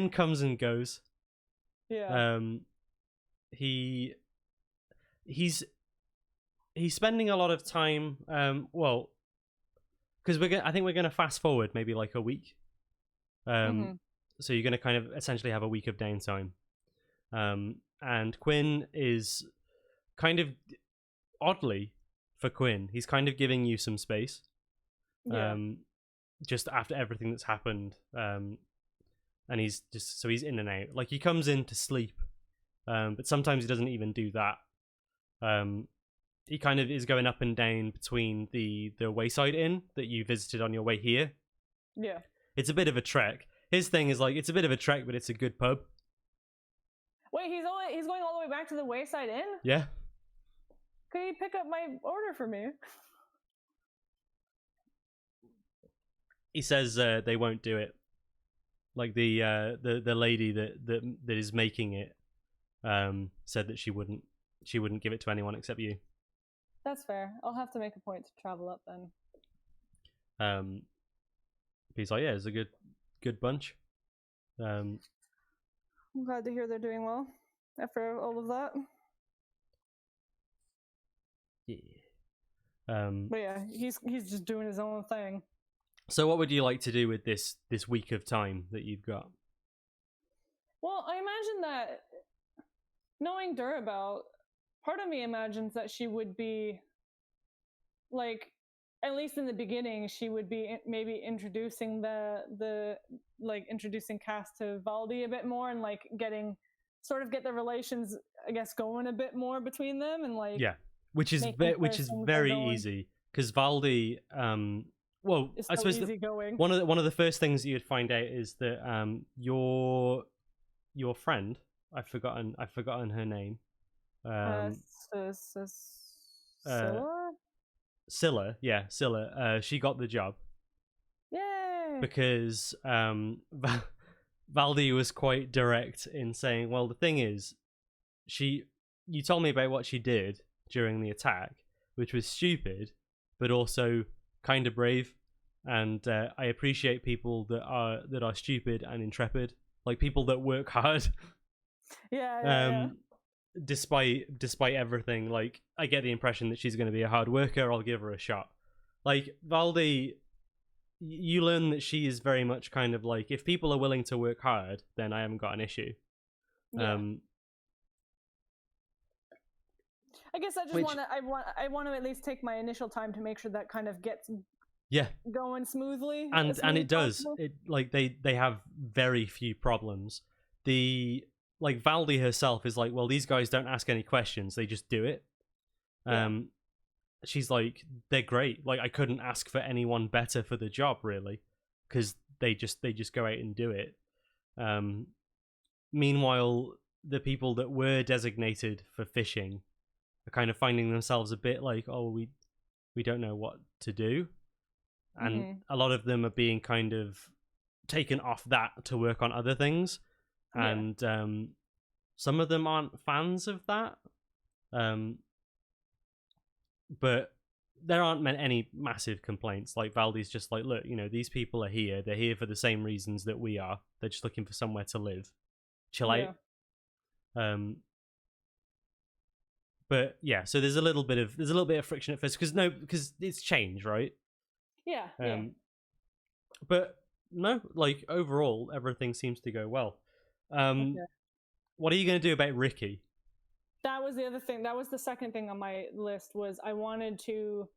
comes and goes. Yeah. He's spending a lot of time. Well, because I think we're gonna fast forward maybe like a week. So you're gonna kind of essentially have a week of downtime. And Quinn is kind of oddly for Quinn, he's kind of giving you some space. Yeah. Just after everything that's happened. And he's in and out. Like he comes in to sleep. But sometimes he doesn't even do that. He kind of is going up and down between the Wayside Inn that you visited on your way here. Yeah. It's a bit of a trek. His thing is like, it's a bit of a trek, but it's a good pub. Wait, he's going all the way back to the Wayside Inn? Yeah. Could he pick up my order for me? He says they won't do it. Like the lady that is making it said that she wouldn't give it to anyone except you. That's fair. I'll have to make a point to travel up then. He's like, yeah, it's a good bunch. I'm glad to hear they're doing well after all of that. Yeah. But yeah, he's just doing his own thing. So what would you like to do with this week of time that you've got? Well, I imagine that, knowing Durabel, part of me imagines that she would be, like, at least in the beginning, she would be maybe introducing introducing Cass to Valdi a bit more, and like get the relations, I guess, going a bit more between them, and like, yeah, which is very easy, because Valdi, well, I suppose one of the first things that you'd find out is that your friend, I've forgotten her name. Scylla, yeah, Scylla. She got the job. Yay! Because Valdi was quite direct in saying, well, the thing is, you told me about what she did during the attack, which was stupid, but also kind of brave. And I appreciate people that are stupid and intrepid, like people that work hard. Yeah. Despite everything, like I get the impression that she's going to be a hard worker. I'll give her a shot. Like Valdi, you learn that she is very much kind of like, if people are willing to work hard, then I haven't got an issue. Yeah. I guess I want to at least take my initial time to make sure that kind of gets going smoothly. And it does. It like they have very few problems. Like Valdi herself is like, well, these guys don't ask any questions; they just do it. She's like, they're great. Like I couldn't ask for anyone better for the job, really, because they just go out and do it. Meanwhile, the people that were designated for fishing are kind of finding themselves a bit like, oh, we don't know what to do, and a lot of them are being kind of taken off that to work on other things, and some of them aren't fans of that, but there aren't any massive complaints. Like Valdi's just like, look, these people are here. They're here for the same reasons that we are. They're just looking for somewhere to live. Chill out. But yeah, so there's a little bit of friction at first because it's change, right? Yeah. But no, like overall, everything seems to go well. What are you going to do about Ricky? That was the other thing. That was the second thing on my list. Was I wanted to.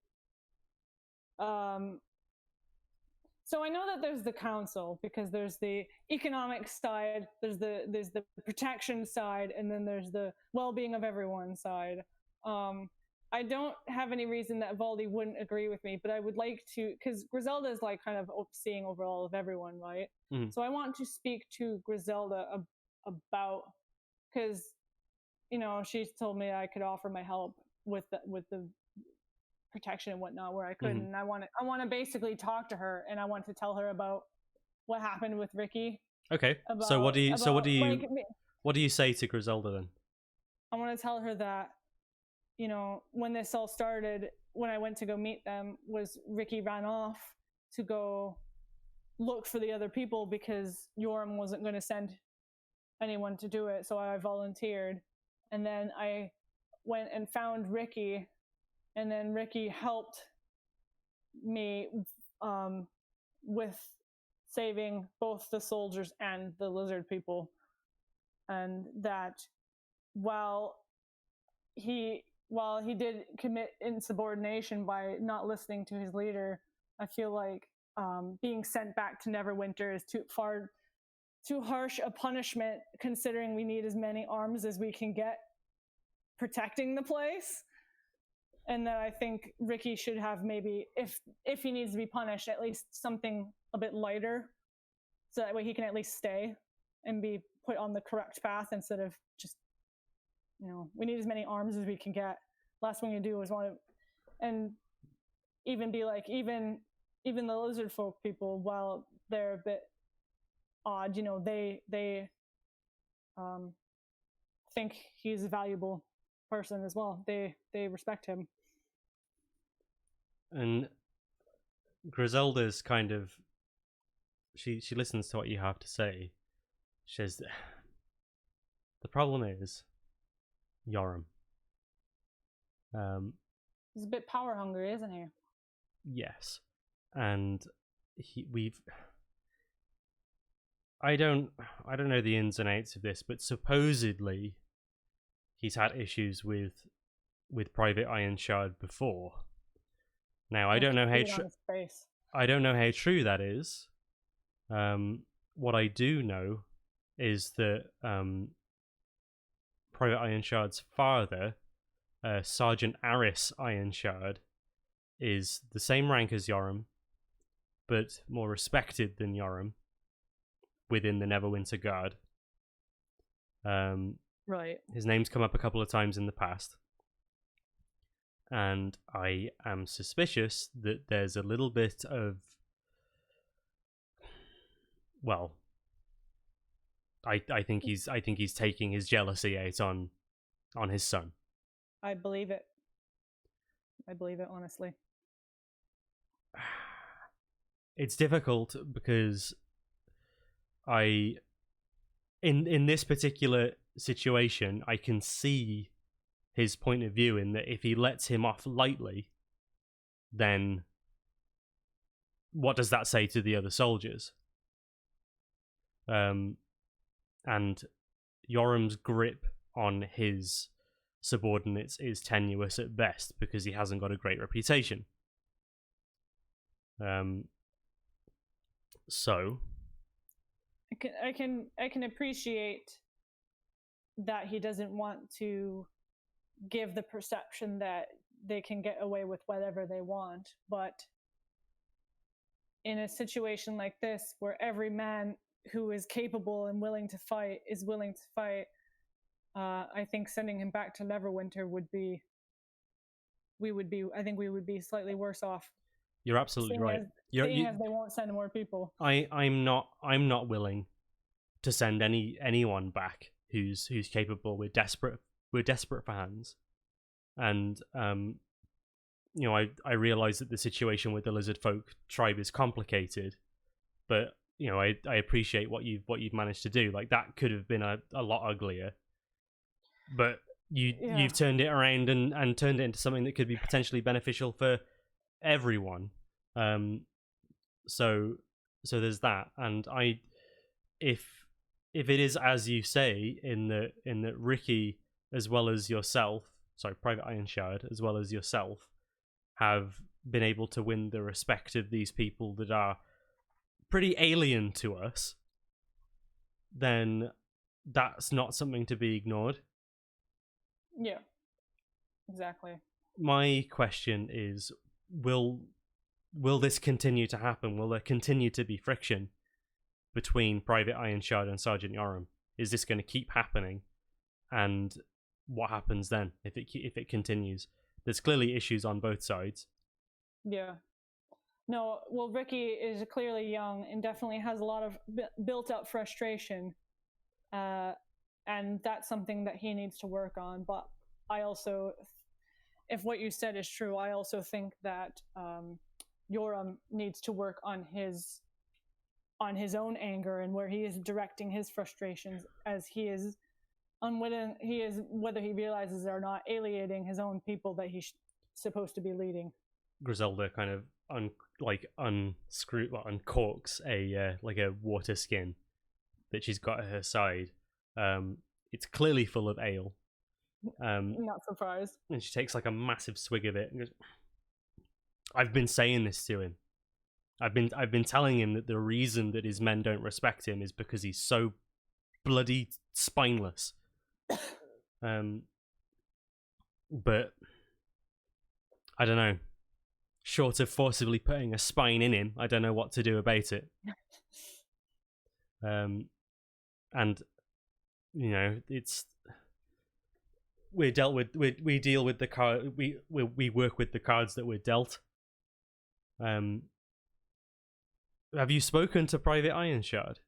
So I know that there's the council, because there's the economic side, there's the protection side, and then there's the well-being of everyone side. I don't have any reason that Valdi wouldn't agree with me, but I would like to, because Griselda is like kind of seeing over all of everyone, right? So I want to speak to Griselda about, because she's told me I could offer my help with the protection and whatnot where I couldn't. And I want to basically talk to her, and I want to tell her about what happened with Ricky. Okay. So what do you say to Griselda then? I want to tell her that when this all started, when I went to go meet them, was Ricky ran off to go look for the other people because Yoram wasn't going to send anyone to do it, so I volunteered. And then I went and found Ricky, and then Ricky helped me with saving both the soldiers and the lizard people. And that while he did commit insubordination by not listening to his leader, I feel like being sent back to Neverwinter is too harsh a punishment, considering we need as many arms as we can get protecting the place. And that I think Ricky should have, maybe, if he needs to be punished, at least something a bit lighter, so that way he can at least stay and be put on the correct path, instead of just, we need as many arms as we can get. Last thing you do is want to, and even be like, even the lizard folk people, while they're a bit odd, they think he's a valuable person as well. They respect him. And Griselda's kind of, she listens to what you have to say. She says, the problem is Yoram. He's a bit power hungry, isn't he? Yes. And I don't know the ins and outs of this, but supposedly he's had issues with Private Iron Shard before. Now I don't know how true that is. What I do know is that Private Iron Shard's father, Sergeant Aris Iron Shard, is the same rank as Yoram, but more respected than Yoram within the Neverwinter Guard. Right. His name's come up a couple of times in the past. And I am suspicious that there's a little bit of, well, I think he's taking his jealousy out on his son. I believe it, honestly. It's difficult because in this particular situation, I can see his point of view, in that if he lets him off lightly, then what does that say to the other soldiers? And Yoram's grip on his subordinates is tenuous at best, because he hasn't got a great reputation. So I can appreciate that he doesn't want to give the perception that they can get away with whatever they want, but in a situation like this, where every man who is capable and willing to fight is willing to fight, I think sending him back to Neverwinter would be. I think we would be slightly worse off. You're absolutely right. Seeing as they won't send more people. I'm not willing to send anyone back who's capable. We're desperate for hands, and I realize that the situation with the lizard folk tribe is complicated, but I appreciate what you've managed to do. Like, that could have been a lot uglier, but you've turned it around and turned it into something that could be potentially beneficial for everyone. So there's that, and if it is as you say, in that Ricky, as well as yourself, Private Ironshard, as well as yourself, have been able to win the respect of these people that are pretty alien to us, then that's not something to be ignored. Yeah, exactly. My question is, will this continue to happen? Will there continue to be friction between Private Ironshard and Sergeant Yoram? Is this going to keep happening? And what happens then if it continues? There's clearly issues on both sides. Yeah. No, well, Ricky is clearly young and definitely has a lot of built-up frustration, and that's something that he needs to work on. But I also, if what you said is true, I also think that Yoram needs to work on his own anger and where he is directing his frustrations, as he is unwitting. He is, whether he realizes it or not, alienating his own people that he's supposed to be leading. Griselda kind of uncorks a water skin that she's got at her side. It's clearly full of ale. Not surprised. And she takes like a massive swig of it and goes, I've been saying this to him. I've been telling him that the reason that his men don't respect him is because he's so bloody spineless. But I don't know. Short of forcibly putting a spine in him, I don't know what to do about it. And it's we deal with the card. We work with the cards that we're dealt. Have you spoken to Private Ironshard?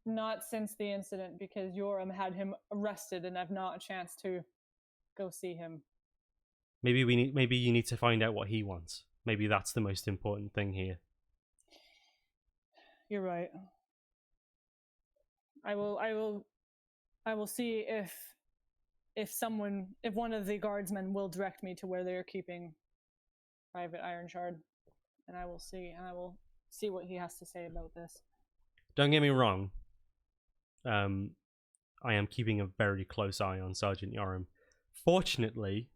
Not since the incident, because Yoram had him arrested and I've not a chance to go see him. Maybe you need to find out what he wants. Maybe that's the most important thing here. You're right. I will see if one of the guardsmen will direct me to where they are keeping Private Ironshard, and I will see what he has to say about this. Don't get me wrong. I am keeping a very close eye on Sergeant Yoram. Fortunately,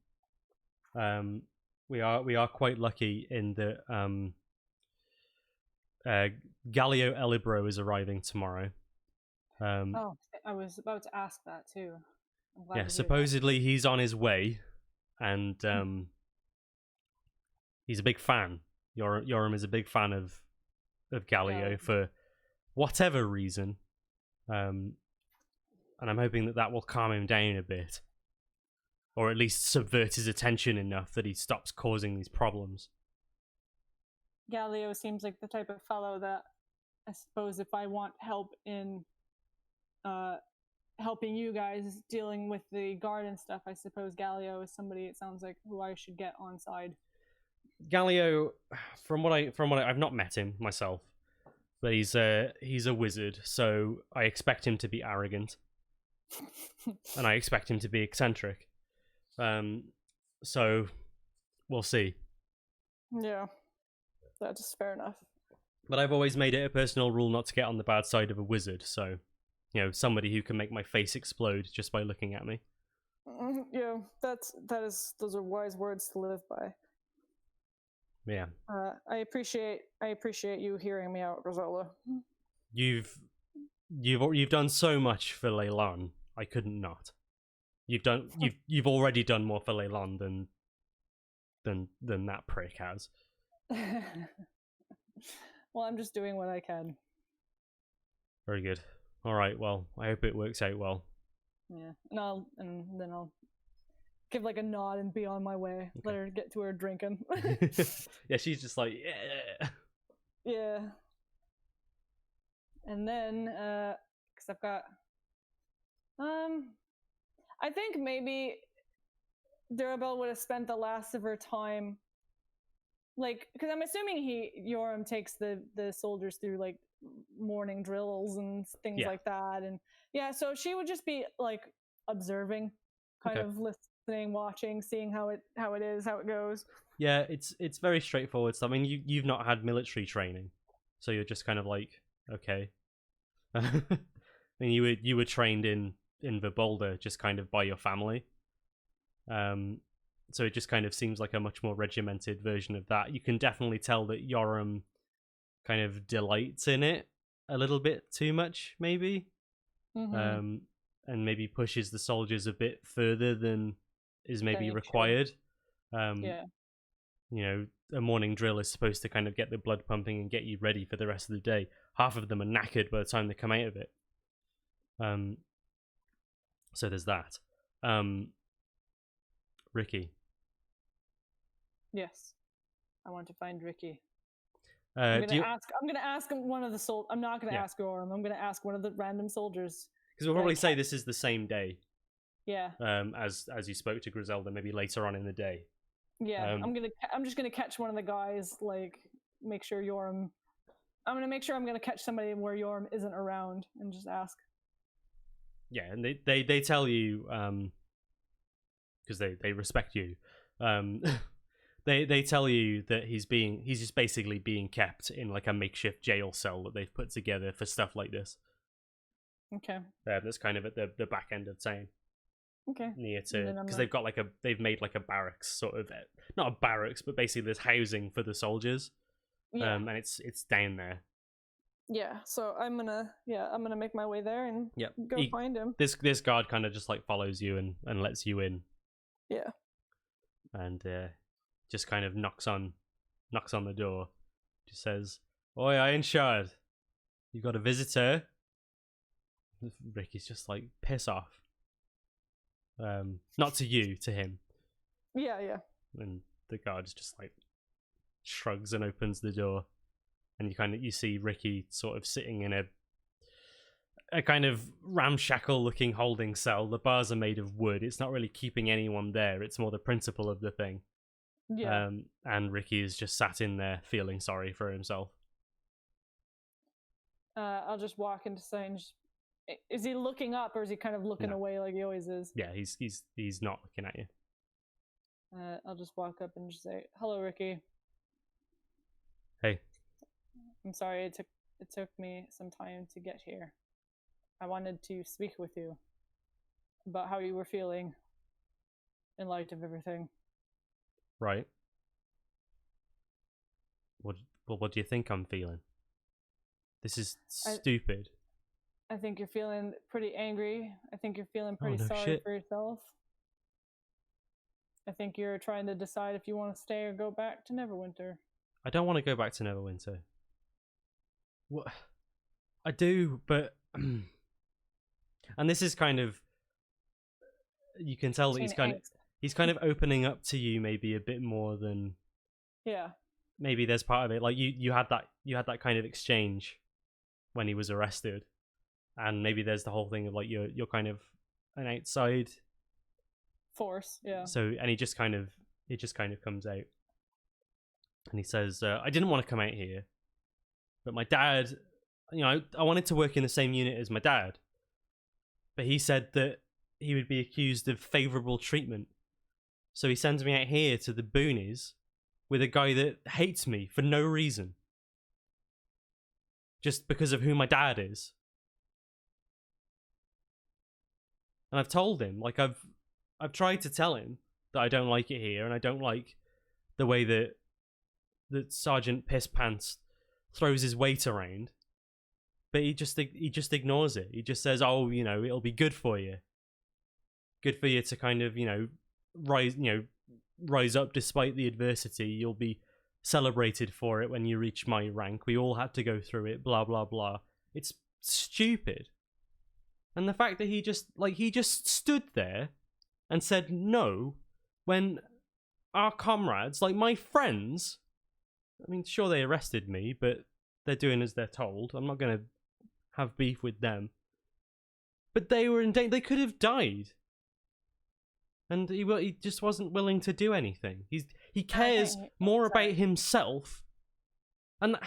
we are quite lucky in that Galio Elibro is arriving tomorrow. I was about to ask that too. Yeah, supposedly he's on his way, and he's a big fan. Yoram is a big fan of Galio for whatever reason, and I'm hoping that will calm him down a bit, or at least subvert his attention enough that he stops causing these problems. Galio seems like the type of fellow that, I suppose, if I want help in helping you guys dealing with the guard and stuff, I suppose Galio is somebody, it sounds like, who I should get on side. Galio, from what I've not met him myself, but he's a wizard, so I expect him to be arrogant, and I expect him to be eccentric. So we'll see. Yeah, that is fair enough. But I've always made it a personal rule not to get on the bad side of a wizard, so somebody who can make my face explode just by looking at me. Yeah, those are wise words to live by. Yeah. I appreciate you hearing me out, Rosola. You've done so much for Leyland. I couldn't not. You've already done more for Leyland than that prick has. Well, I'm just doing what I can. Very good. All right. Well, I hope it works out well. Yeah, and then I'll give like a nod and be on my way. Okay. Let her get to her drinking. Yeah, she's just like, yeah. Yeah. And then, because I've got, I think maybe Durabel would have spent the last of her time, like, because I'm assuming Yoram takes the soldiers through like morning drills and things like that, and yeah, so she would just be like observing, kind of listening, watching, seeing how it goes. Yeah, it's very straightforward. So, I mean, you've not had military training, so you're just kind of like, okay. I mean, you were trained in the Boulder just kind of by your family. So it just kind of seems like a much more regimented version of that. You can definitely tell that Yoram kind of delights in it a little bit too much, maybe. Mm-hmm. And maybe pushes the soldiers a bit further than is maybe required. Yeah. You know, a morning drill is supposed to kind of get the blood pumping and get you ready for the rest of the day. Half of them are knackered by the time they come out of it. So there's that. Ricky. Yes, I want to find Ricky. I'm gonna ask him one of the I'm not gonna ask Yoram. I'm gonna ask one of the random soldiers. Because we'll probably say this is the same day. Yeah. As you spoke to Griselda, maybe later on in the day. Yeah, I'm just gonna catch one of the guys. Like, make sure Yoram. I'm gonna catch somebody where Yoram isn't around and just ask. Yeah, and they tell you because they respect you. They tell you that he's just basically being kept in like a makeshift jail cell that they've put together for stuff like this. Okay. That's kind of at the back end of town. Okay. Near to, because they've made like a barracks, sort of, not a barracks, but basically there's housing for the soldiers. Yeah. And it's down there. Yeah. So I'm gonna make my way there and go find him. This guard kind of just like follows you and lets you in. Yeah. And just kind of knocks on the door. Just says, "Oi, I ain't shard. You got a visitor?" Ricky's just like, piss off. Not to you, to him. Yeah. And the guard just like shrugs and opens the door, and you see Ricky sort of sitting in a kind of ramshackle looking holding cell. The bars are made of wood. It's not really keeping anyone there. It's more the principle of the thing. Yeah. And Ricky is just sat in there feeling sorry for himself. I'll just walk into saying, is he looking up or is he kind of looking away like he always is? Yeah, he's not looking at you. I'll just walk up and just say, "Hello, Ricky." Hey. I'm sorry it took me some time to get here. I wanted to speak with you about how you were feeling in light of everything. Right. What do you think I'm feeling? This is stupid. I think you're feeling pretty angry. I think you're feeling pretty sorry for yourself. I think you're trying to decide if you want to stay or go back to Neverwinter. I don't want to go back to Neverwinter. What? I do, but... and this is kind of... You can tell that he's kind of opening up to you maybe a bit more than... Yeah. Maybe there's part of it. Like, you had that kind of exchange when he was arrested. And maybe there's the whole thing of like you're kind of an outside force, yeah. So and it just kind of comes out, and he says, "I didn't want to come out here, but my dad, I wanted to work in the same unit as my dad, but he said that he would be accused of favorable treatment, so he sends me out here to the boonies with a guy that hates me for no reason, just because of who my dad is." And I've told him, like I've tried to tell him that I don't like it here, and I don't like the way that Sergeant Piss Pants throws his weight around. But he just ignores it. He just says, "Oh, it'll be good for you to kind of rise up despite the adversity. You'll be celebrated for it when you reach my rank. We all had to go through it, blah blah blah. It's stupid. And the fact that he just stood there and said no when our comrades, like my friends, I mean, sure, they arrested me, but they're doing as they're told. I'm not going to have beef with them. But they were in danger. They could have died. And he just wasn't willing to do anything. He cares more about himself. And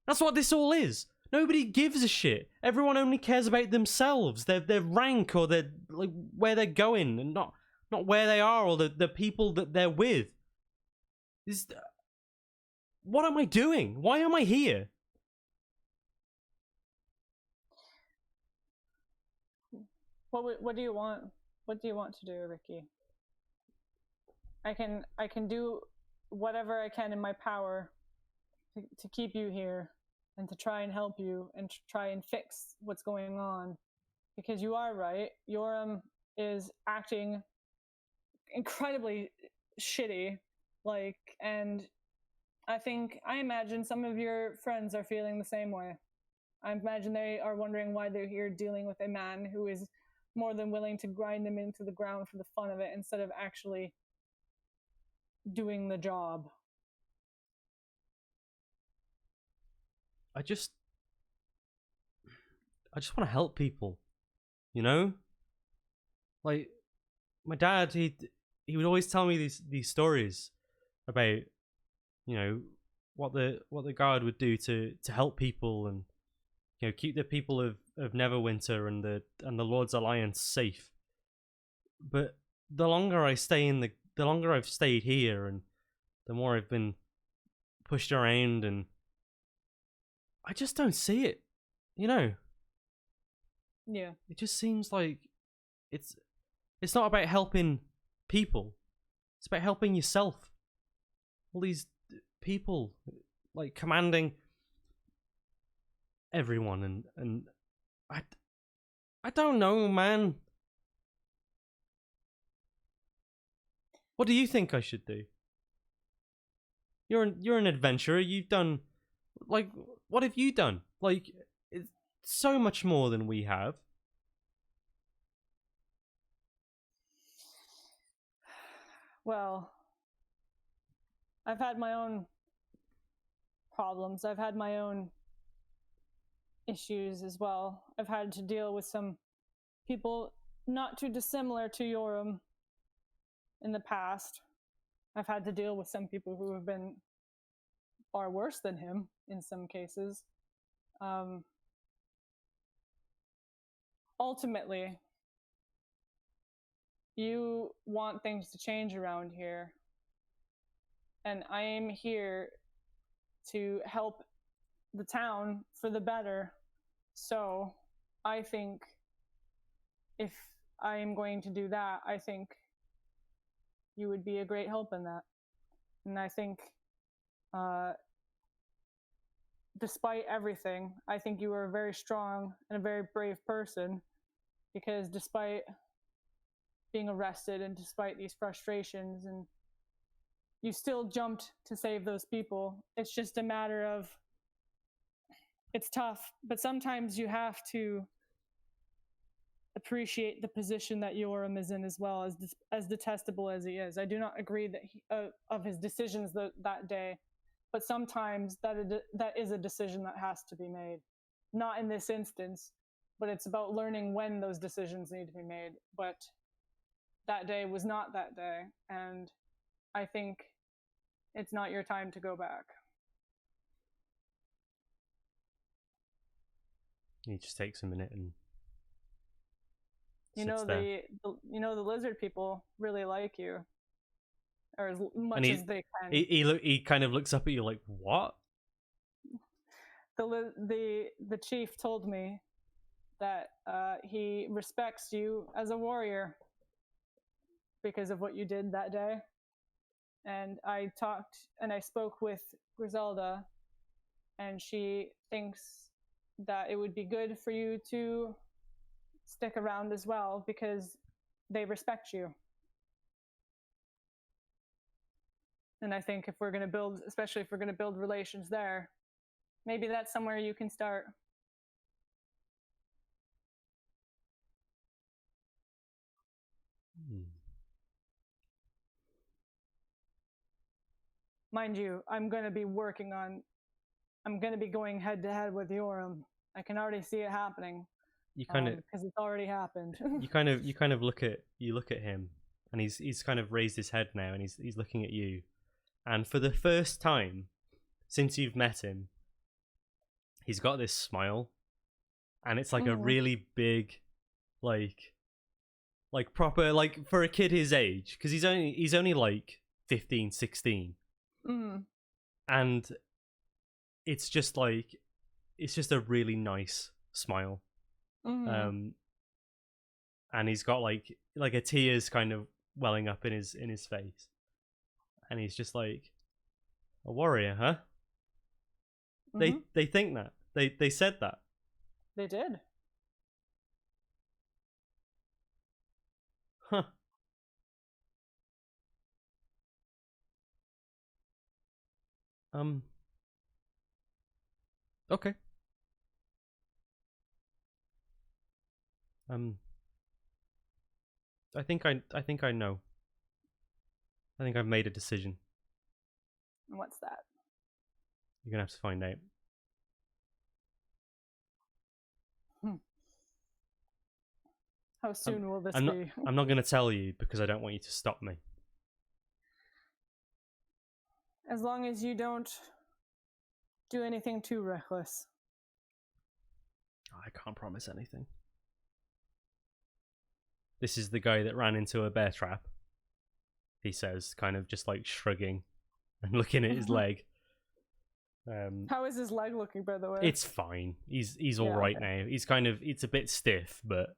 that's what this all is. Nobody gives a shit. Everyone only cares about themselves, their rank, or their like where they're going, and not where they are or the people that they're with. What am I doing? Why am I here? What do you want? What do you want to do, Ricky? I can do whatever I can in my power to keep you here and to try and help you and try and fix what's going on, because you are right. Yoram is acting incredibly shitty, and I imagine some of your friends are feeling the same way. I imagine they are wondering why they're here dealing with a man who is more than willing to grind them into the ground for the fun of it instead of actually doing the job. I just want to help people, you know? Like, my dad, he would always tell me these stories about, you know, what the guard would do to help people and, you know, keep the people of Neverwinter and the Lord's Alliance safe. But the longer I stay the longer I've stayed here, and the more I've been pushed around, and I just don't see it, you know. Yeah. It just seems like it's not about helping people. It's about helping yourself. All these people like commanding everyone, and I don't know, man. What do you think I should do? You're an adventurer. You've done, like, what have you done? Like, it's so much more than we have. Well, I've had my own problems. I've had my own issues as well. I've had to deal with some people not too dissimilar to Yoram in the past. I've had to deal with some people who have been far worse than him in some cases. Ultimately, you want things to change around here, and I am here to help the town for the better. So I think if I am going to do that, I think you would be a great help in that. And I think despite everything, I think you are a very strong and a very brave person, because despite being arrested and despite these frustrations, and you still jumped to save those people. It's just a matter of, it's tough, but sometimes you have to appreciate the position that Yoram is in, as well, as detestable as he is. I do not agree that of his decisions that day, but sometimes that is a decision that has to be made. Not in this instance, but it's about learning when those decisions need to be made. But that day was not that day, and I think it's not your time to go back. He just takes a minute and you know the lizard people really like you, or as much as they can. He kind of looks up at you like, what? The chief told me that he respects you as a warrior because of what you did that day. And I spoke with Griselda, and she thinks that it would be good for you to stick around as well, because they respect you. And I think if we're going to build, especially if we're going to build relations there, maybe that's somewhere you can start. Mind you, I'm going to be going head to head with Yoram. I can already see it happening. You kind of, because it's already happened. you kind of look at him, and he's kind of raised his head now, and he's looking at you, and for the first time since you've met him, he's got this smile, and it's like a really big, like proper, like for a kid his age, because he's only like 15, 16. And it's just a really nice smile. And he's got like a tears kind of welling up in his face, and he's just like, a warrior, huh? They think that they said that. They did. Huh. Okay. I think I know. I think I've made a decision. What's that? You're gonna have to find out. How soon will this be? I'm not gonna tell you because I don't want you to stop me. As long as you don't do anything too reckless. I can't promise anything. This is the guy that ran into a bear trap, he says, kind of just like shrugging and looking at his leg. How is his leg looking, by the way? It's fine. He's all right now. He's kind of, it's a bit stiff, but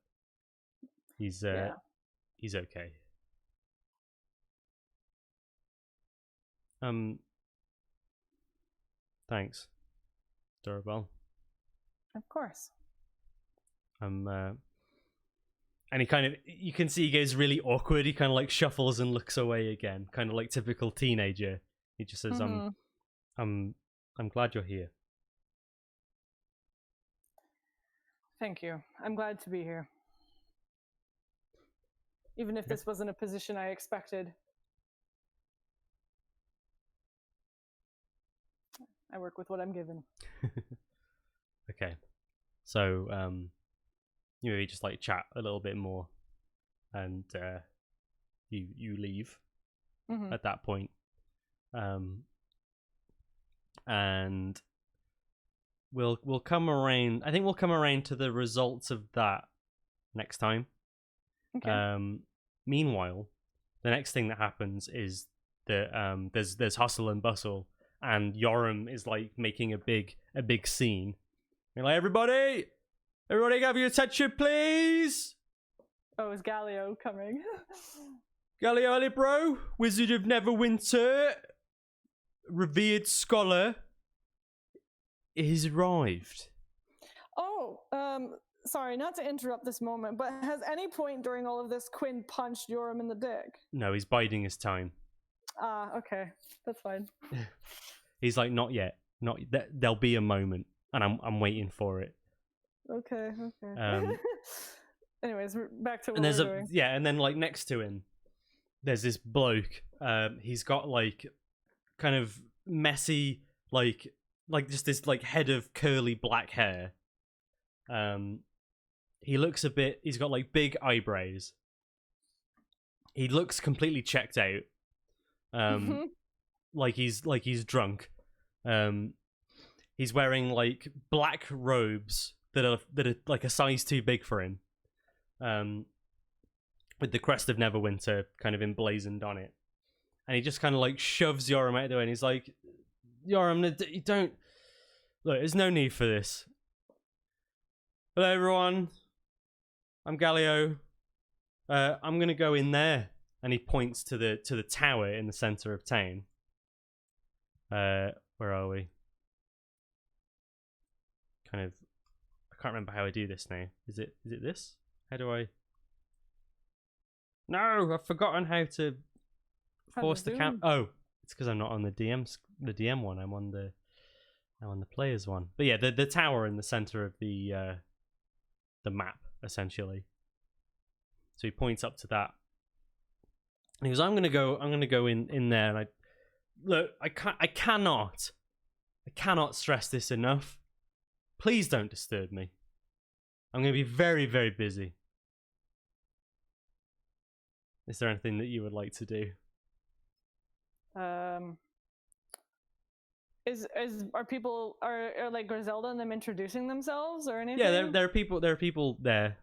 he's okay. Thanks, Dorabelle. Of course. And he kind of, you can see he goes really awkward. He kind of like shuffles and looks away again, kind of like typical teenager. He just says, I'm glad you're here. Thank you. I'm glad to be here. Even if this wasn't a position I expected. I work with what I'm given. Okay. So, you maybe just like chat a little bit more, and you leave at that point. And we'll come around. I think we'll come around to the results of that next time. Okay. Meanwhile, the next thing that happens is that there's hustle and bustle, and Yoram is like making a big scene. You're like, everybody have your attention, please. Oh, is Galio coming? Galio Alibro, Wizard of Neverwinter, revered scholar, is arrived. Oh, sorry, not to interrupt this moment, but has any point during all of this Quinn punched Yoram in the dick? No, he's biding his time. Ah, okay, that's fine. He's like, not yet. There'll be a moment, and I'm waiting for it. Okay. Anyways, back to what we're doing. Yeah, and then like next to him, there's this bloke. He's got like kind of messy, like just this like head of curly black hair. He looks a bit. He's got like big eyebrows. He looks completely checked out. Like he's drunk. He's wearing like black robes that are like a size too big for him. With the crest of Neverwinter kind of emblazoned on it. And he just kind of like shoves Yoram out of the way, and he's like, Yoram, you don't... Look, there's no need for this. Hello, everyone. I'm Galio. I'm going to go in there. And he points to the tower in the center of town. Where are we? Kind of... I can't remember how I do this now. Is it this? How do I... No, I've forgotten how to force the camera. Oh, It's because I'm not on the DM one. I'm on the players one. But yeah, the tower in the center of the map essentially. So he points up to that. And he goes, I'm gonna go in there, and I cannot stress this enough. Please don't disturb me. I'm gonna be very, very busy. Is there anything that you would like to do? Are like Griselda and them introducing themselves or anything? Yeah, there are people there.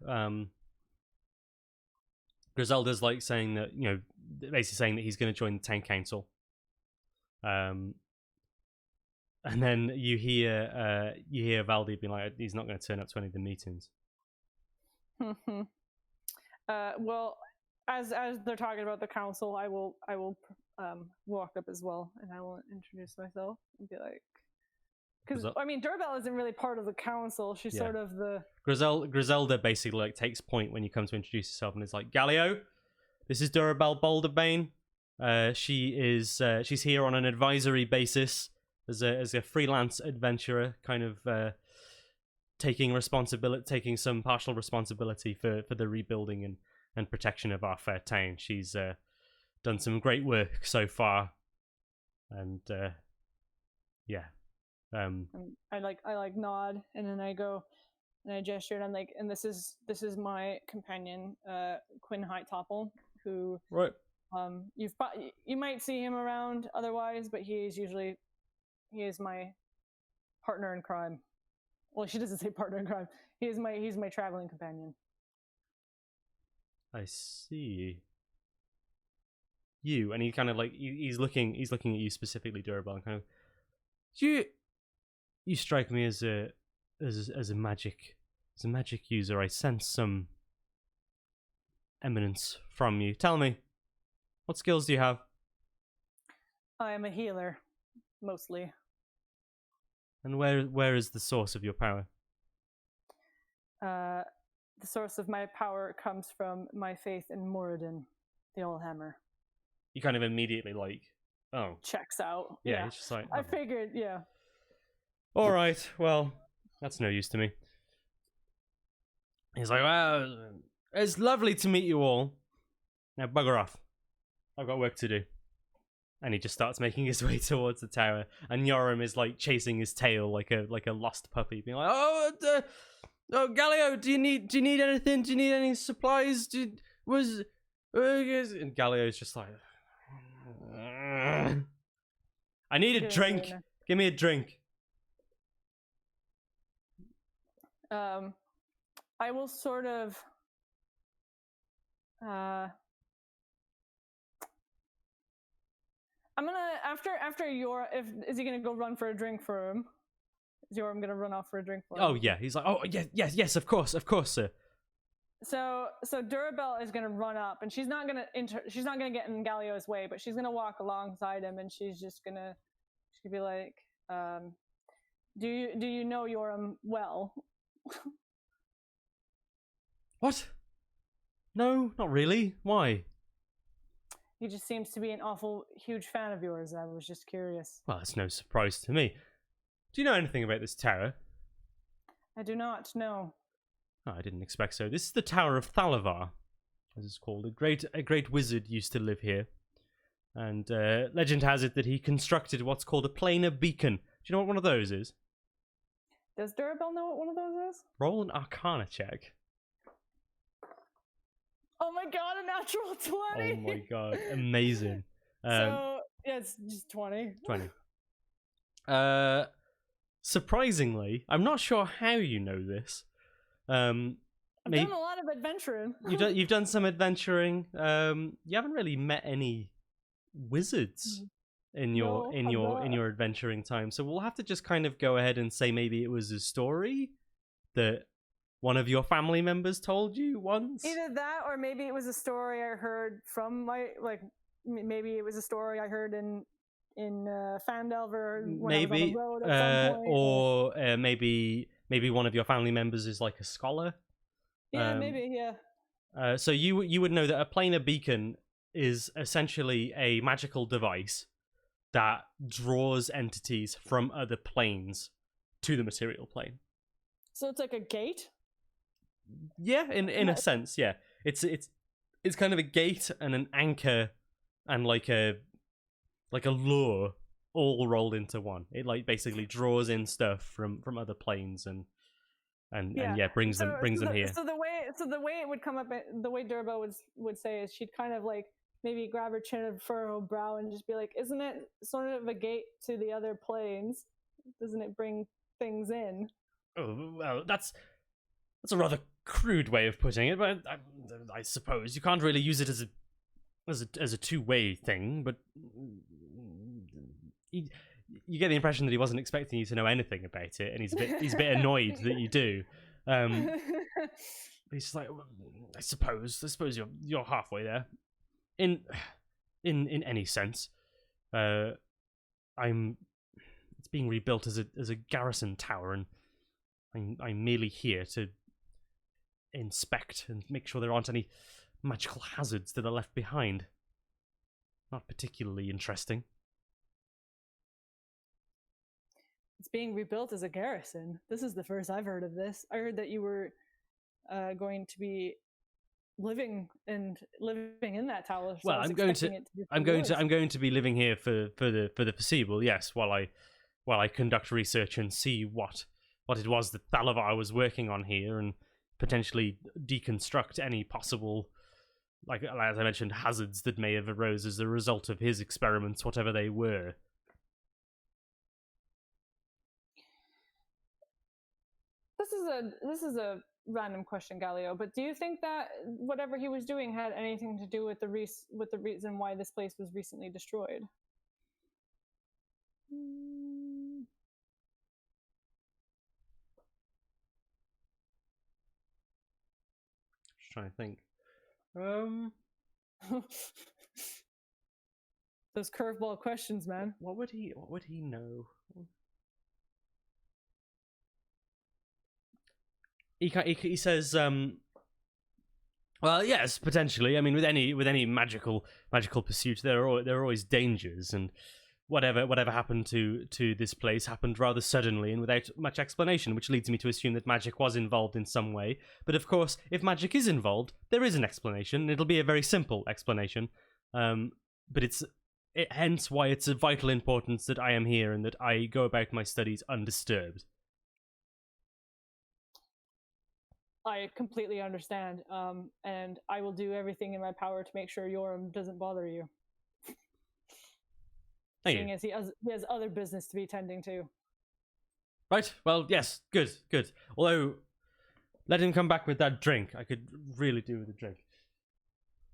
Griselda's like saying that, you know, basically saying that he's going to join the town council. And then you hear Valdi being like, he's not going to turn up to any of the meetings. Well, as they're talking about the council, I will walk up as well, and I will introduce myself and be like, because I mean, Durabel isn't really part of the council. She's sort of the Griselda basically like takes point when you come to introduce yourself, and is like, Galio, this is Durabel Boulderbane. She's here on an advisory basis as a freelance adventurer, kind of taking some partial responsibility for the rebuilding and protection of our fair town. She's done some great work so far, and I nod, and then I go and I gesture, and I'm like, and this is my companion, Quinn Hightopple, who you might see him around otherwise, but he is my partner in crime. Well, she doesn't say partner in crime. He's my traveling companion. I see. You, and he kind of like he's looking at you specifically, Durabel, and kind of, you strike me as a magic user. I sense some eminence from you. Tell me, what skills do you have? I am a healer, mostly. And where is the source of your power? The source of my power comes from my faith in Moradin, the Allhammer. You kind of immediately like, oh, checks out. Yeah, it's just like, I figured, yeah. All right, well, that's no use to me. He's like, well, it's lovely to meet you all. Now bugger off. I've got work to do. And he just starts making his way towards the tower, and Yoram is like chasing his tail like a lost puppy, being like, "Oh, Galio, do you need anything? Do you need any supplies? And Galio's just like, I need a drink. Give me a drink." I will sort of. I'm gonna after is he gonna go run for a drink for him? Is Yoram gonna run off for a drink for him? Oh yeah, he's like, oh yes, of course, sir. So Durabel is gonna run up, and she's not gonna get in Galio's way, but she's gonna walk alongside him, and she's gonna be like, do you know Yoram well? What? No, not really. Why? He just seems to be an awful huge fan of yours. I was just curious. Well, it's no surprise to me. Do you know anything about this tower? I do not know. Oh, I didn't expect so. This is the Tower of Thalaivar, as it's called. A great wizard used to live here. And legend has it that he constructed what's called a planar beacon. Do you know what one of those is? Does Durabel know what one of those is? Roll an Arcana check. Oh my god, a natural 20! Oh my god, amazing. So, yeah, it's just 20. 20. Surprisingly, I'm not sure how you know this. I've done a lot of adventuring. You've done some adventuring. You haven't really met any wizards in your adventuring time, so we'll have to just kind of go ahead and say maybe it was a story that one of your family members told you once. Either that, or maybe it was a story I heard from maybe it was a story I heard in Fandelver when I was on the road at some point. Or maybe one of your family members is like a scholar. Yeah, maybe, yeah. So you would know that a planar beacon is essentially a magical device that draws entities from other planes to the material plane. So it's like a gate? Yeah, in a sense, yeah. It's kind of a gate and an anchor and like a lure all rolled into one. It like basically draws in stuff from other planes and brings them here. So the way it would come up, the way Durbo would say is she'd kind of like maybe grab her chin and furrow her brow and just be like, "Isn't it sort of a gate to the other planes? Doesn't it bring things in?" Oh well, that's a rather crude way of putting it, but I suppose you can't really use it as a two-way thing. But you get the impression that he wasn't expecting you to know anything about it, and he's a bit annoyed that you do. He's just like, I suppose you're halfway there. In any sense, it's being rebuilt as a garrison tower, and I'm merely here to inspect and make sure there aren't any magical hazards that are left behind. Not particularly interesting. It's being rebuilt as a garrison. This is the first I've heard of this. I heard that you were going to be living in that tower. So well, I'm going to be living here for the foreseeable. Yes, while I conduct research and see what it was that Thalaivar was working on here, and potentially deconstruct any possible, like as I mentioned, hazards that may have arose as a result of his experiments, whatever they were. This is a random question, Galileo, but do you think that whatever he was doing had anything to do with the reason why this place was recently destroyed? Just trying to think. Those curveball questions, man. What would he know? He says, well, yes, potentially. I mean, with any magical pursuit, there are always dangers, and whatever happened to this place happened rather suddenly and without much explanation, which leads me to assume that magic was involved in some way. But of course, if magic is involved, there is an explanation. It'll be a very simple explanation, but hence why it's of vital importance that I am here and that I go about my studies undisturbed. I completely understand, and I will do everything in my power to make sure Yoram doesn't bother you. Seeing as he has other business to be tending to. Right, well, yes, good. Although, let him come back with that drink. I could really do with a drink.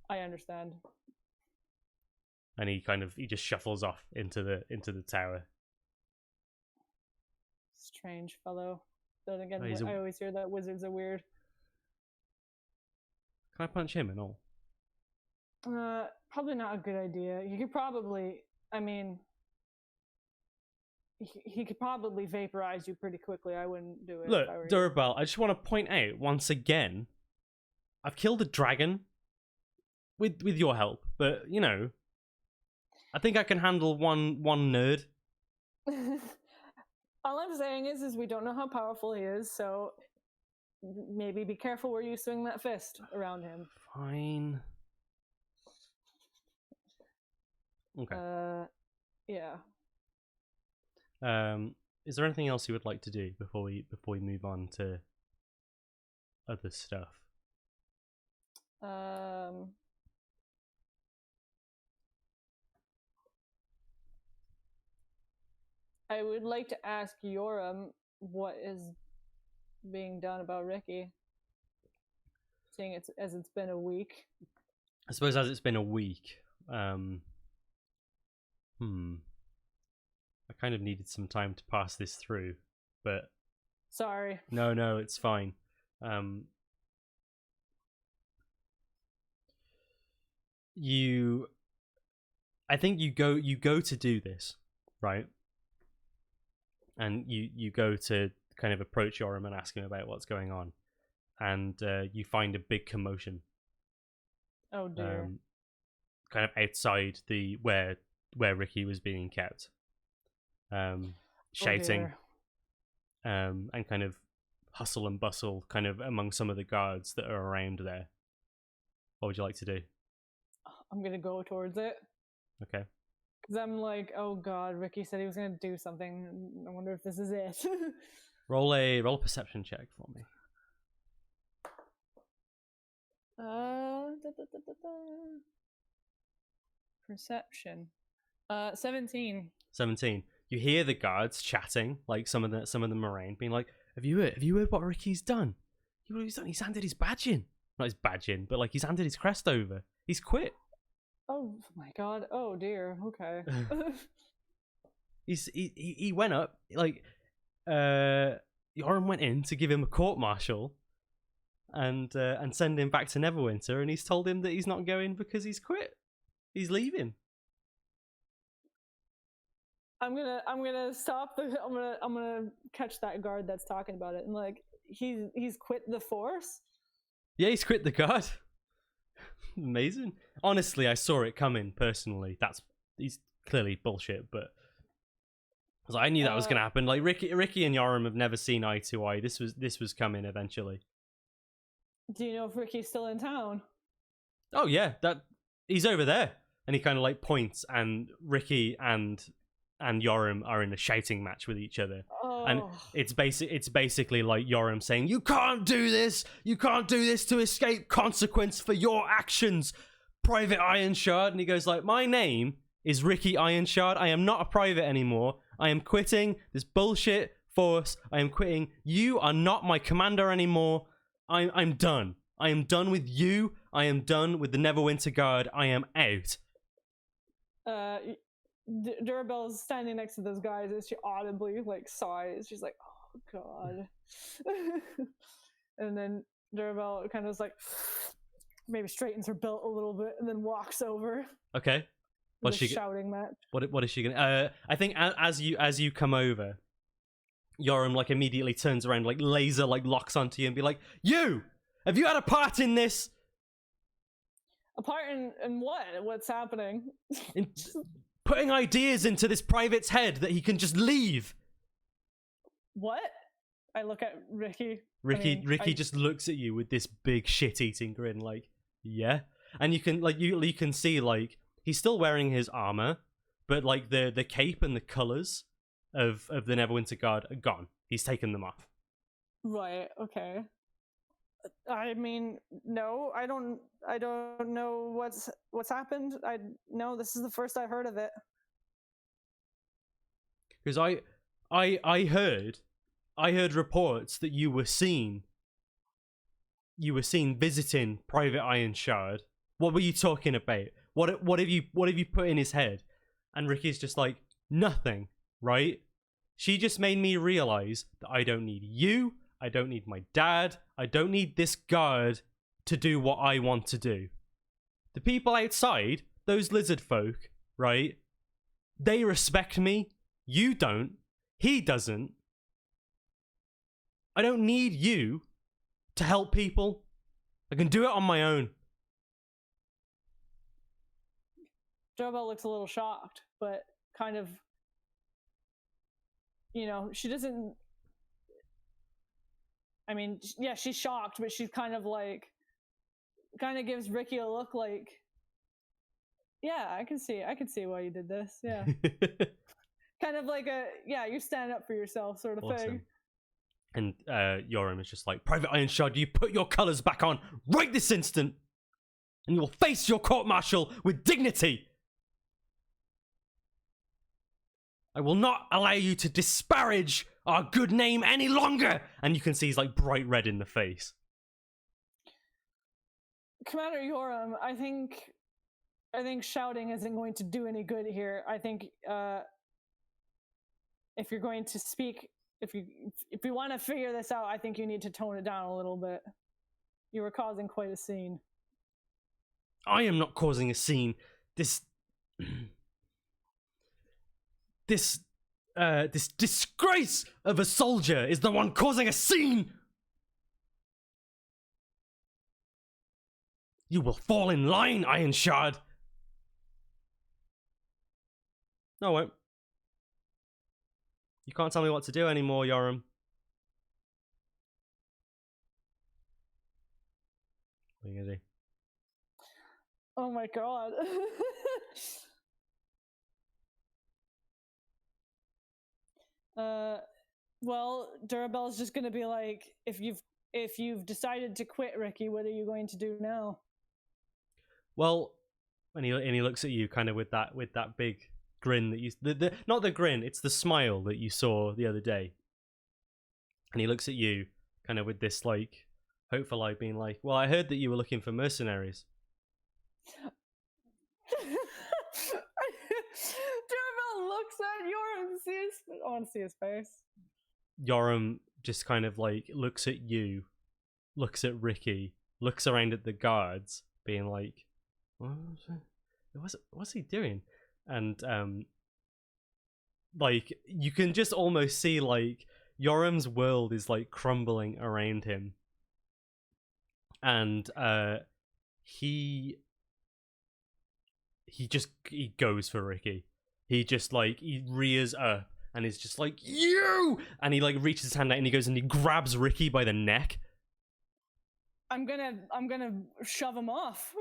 I understand. And he just shuffles off into the tower. Strange fellow. Then again, I always hear that wizards are weird. Can I punch him and all? Probably not a good idea. You could probably, he could probably vaporize you pretty quickly. I wouldn't do it. Look, Durabel, I just want to point out once again, I've killed a dragon with your help, but I think I can handle one nerd. All I'm saying is we don't know how powerful he is, so maybe be careful where you swing that fist around him. Fine. Okay. Yeah. Is there anything else you would like to do before we move on to other stuff? I would like to ask Yoram what is being done about Ricky, seeing it's been a week. I suppose as it's been a week, I kind of needed some time to pass this through, but sorry. No, it's fine. I think you go to do this, right? And you go to kind of approach Yoram and ask him about what's going on, and you find a big commotion. Oh dear! Kind of outside where where Ricky was being kept, shouting, and kind of hustle and bustle kind of among some of the guards that are around there. What would you like to do? I'm gonna go towards it. Okay. Because I'm like, oh god, Ricky said he was gonna do something. I wonder if this is it. Roll a perception check for me. Perception. 17. 17. You hear the guards chatting, like some of them around, being like, Have you heard what Ricky's done? He's handed his badge in. Not his badge in, but like he's handed his crest over. He's quit. Oh my god. Oh dear. Okay. he went up, like Yoram went in to give him a court martial and send him back to Neverwinter, and he's told him that he's not going because he's quit. He's leaving. I'm gonna stop I'm gonna catch that guard that's talking about it, and like he's quit the force. Yeah, he's quit the guard. Amazing. Honestly, I saw it coming personally. He's clearly bullshit, but I knew that was gonna happen. Like Ricky and Yoram have never seen eye to eye. This was coming eventually. Do you know if Ricky's still in town? Oh yeah, he's over there, and he kind of like points, and Ricky and Yoram are in a shouting match with each other. Oh. And it's basically like Yoram saying, "You can't do this! You can't do this to escape consequence for your actions, Private Ironshard." And he goes like, "My name is Ricky Ironshard. I am not a private anymore. I am quitting this bullshit force. I am quitting. You are not my commander anymore. I'm done. I am done with you. I am done with the Neverwinter Guard. I am out." Durabelle's standing next to those guys, and she audibly like sighs. She's like, "Oh god." And then Durabelle kind of is like, maybe straightens her belt a little bit, and then walks over. Okay. What's she shouting match? What is she gonna? I think as you come over, Yoram like immediately turns around, like laser like locks onto you, and be like, "You, have you had a part in this?" A part in what? What's happening? In putting ideas into this private's head that he can just leave. What? I look at Ricky. Ricky just looks at you with this big shit-eating grin, like, yeah. And you can see like he's still wearing his armor, but like the cape and the colors of the Neverwinter Guard are gone. He's taken them off. Right. Okay. I mean, no, I don't know what's happened. No, this is the first I've heard of it. Because I heard reports that you were seen visiting Private Ironshard. What were you talking about? What have you put in his head? And Ricky's just like, nothing, right? She just made me realize that I don't need you. I don't need my dad. I don't need this guard to do what I want to do. The people outside, those lizard folk, right? They respect me. You don't. He doesn't. I don't need you to help people. I can do it on my own. Durabelle looks a little shocked, but kind of, she doesn't. I mean, yeah, she's shocked, but she's kind of gives Ricky a look like, yeah, I can see why you did this. Yeah. Kind of like you stand up for yourself sort of thing. And Yoram is just like, Private Ironshard, you put your colors back on right this instant, and you will face your court-martial with dignity. I will not allow you to disparage our good name any longer. And you can see he's like bright red in the face. Commander Yoram, I think shouting isn't going to do any good here. I think if you're going to speak, if you want to figure this out, I think you need to tone it down a little bit. You were causing quite a scene. I am not causing a scene. This disgrace of a soldier is the one causing a scene. You will fall in line, Ironshard. No, I won't. You can't tell me what to do anymore, Yoram. What are you gonna do? Oh my god. Well, Durabell's just gonna be like, if you've decided to quit, Ricky, what are you going to do now? Well, and he looks at you kind of with that big grin that you not the grin, it's the smile that you saw the other day. And he looks at you kind of with this like hopeful eye, being like, "Well, I heard that you were looking for mercenaries." Durabell looks at Yoram and sees. I want to see his face. Yoram just kind of like looks at you, looks at Ricky, looks around at the guards, being like, what's he doing? And like you can just almost see like Yoram's world is like crumbling around him, and he goes for Ricky. He just like he rears up and is just like, you, and he like reaches his hand out and he goes and he grabs Ricky by the neck. I'm gonna shove him off.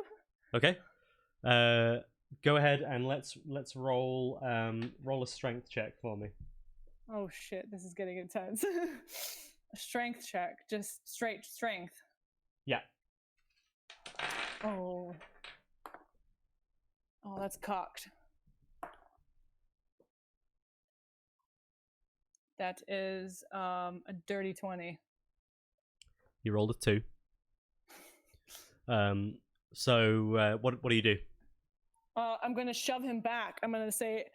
Okay. Go ahead and let's roll a strength check for me. Oh shit, this is getting intense. A strength check, just straight strength. Yeah. Oh, that's cocked. That is a dirty 20. You rolled a 2. So what do you do? I'm going to shove him back. I'm going to say,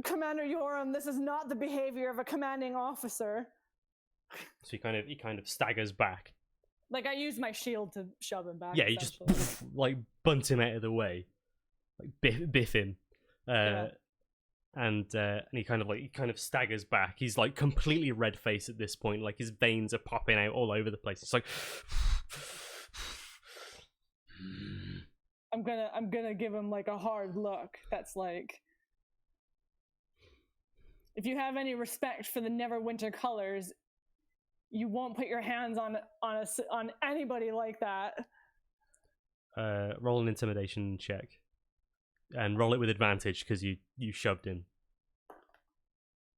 Commander Yoram, this is not the behavior of a commanding officer. So he kind of staggers back. Like, I use my shield to shove him back. Yeah, you just like bunt him out of the way, like biff him, Yeah. and he kind of staggers back. He's like completely red faced at this point, like his veins are popping out all over the place. It's like I'm gonna give him like a hard look. That's like, if you have any respect for the Neverwinter colors, you won't put your hands on anybody like that. Roll an intimidation check, and roll it with advantage because you shoved him.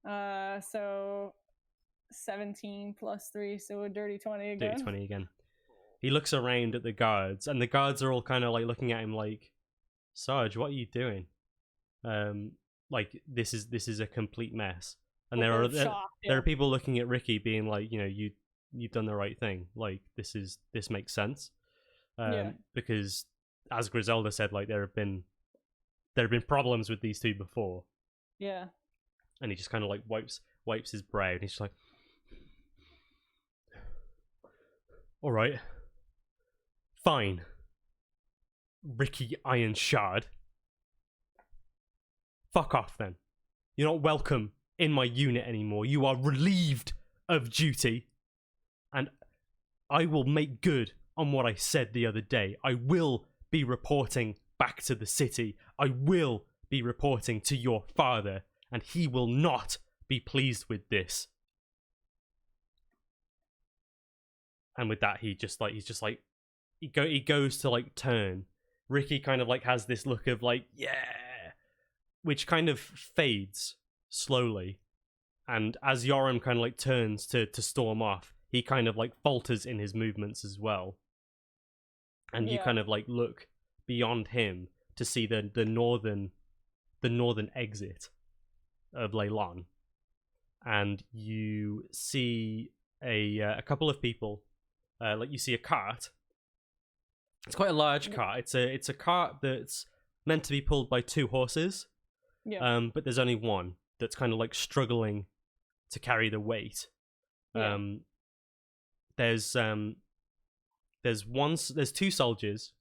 So 17 plus 3, so a dirty 20 again. Dirty 20 again. He looks around at the guards, and the guards are all kind of like looking at him like, Sarge, what are you doing? Like this is a complete mess. And there are people looking at Ricky being like, you know, you've done the right thing. Like this makes sense. Because as Griselda said, like there have been problems with these two before. Yeah. And he just kind of like wipes his brow, and he's just like, all right, fine, Ricky Iron Shard. Fuck off then. You're not welcome in my unit anymore. You are relieved of duty. And I will make good on what I said the other day. I will be reporting back to the city. I will be reporting to your father, and he will not be pleased with this. And with that, he goes to like turn. Ricky kind of like has this look of like, yeah, which kind of fades slowly. And as Yoram kind of like turns to storm off, he kind of like falters in his movements as well. And you kind of like look beyond him to see the northern exit of Leilon. And you see a couple of people. Like you see a cart. It's quite a large cart. It's a cart that's meant to be pulled by 2 horses. Yeah. But there's only one that's kind of like struggling to carry the weight. Yeah. There's 2 soldiers,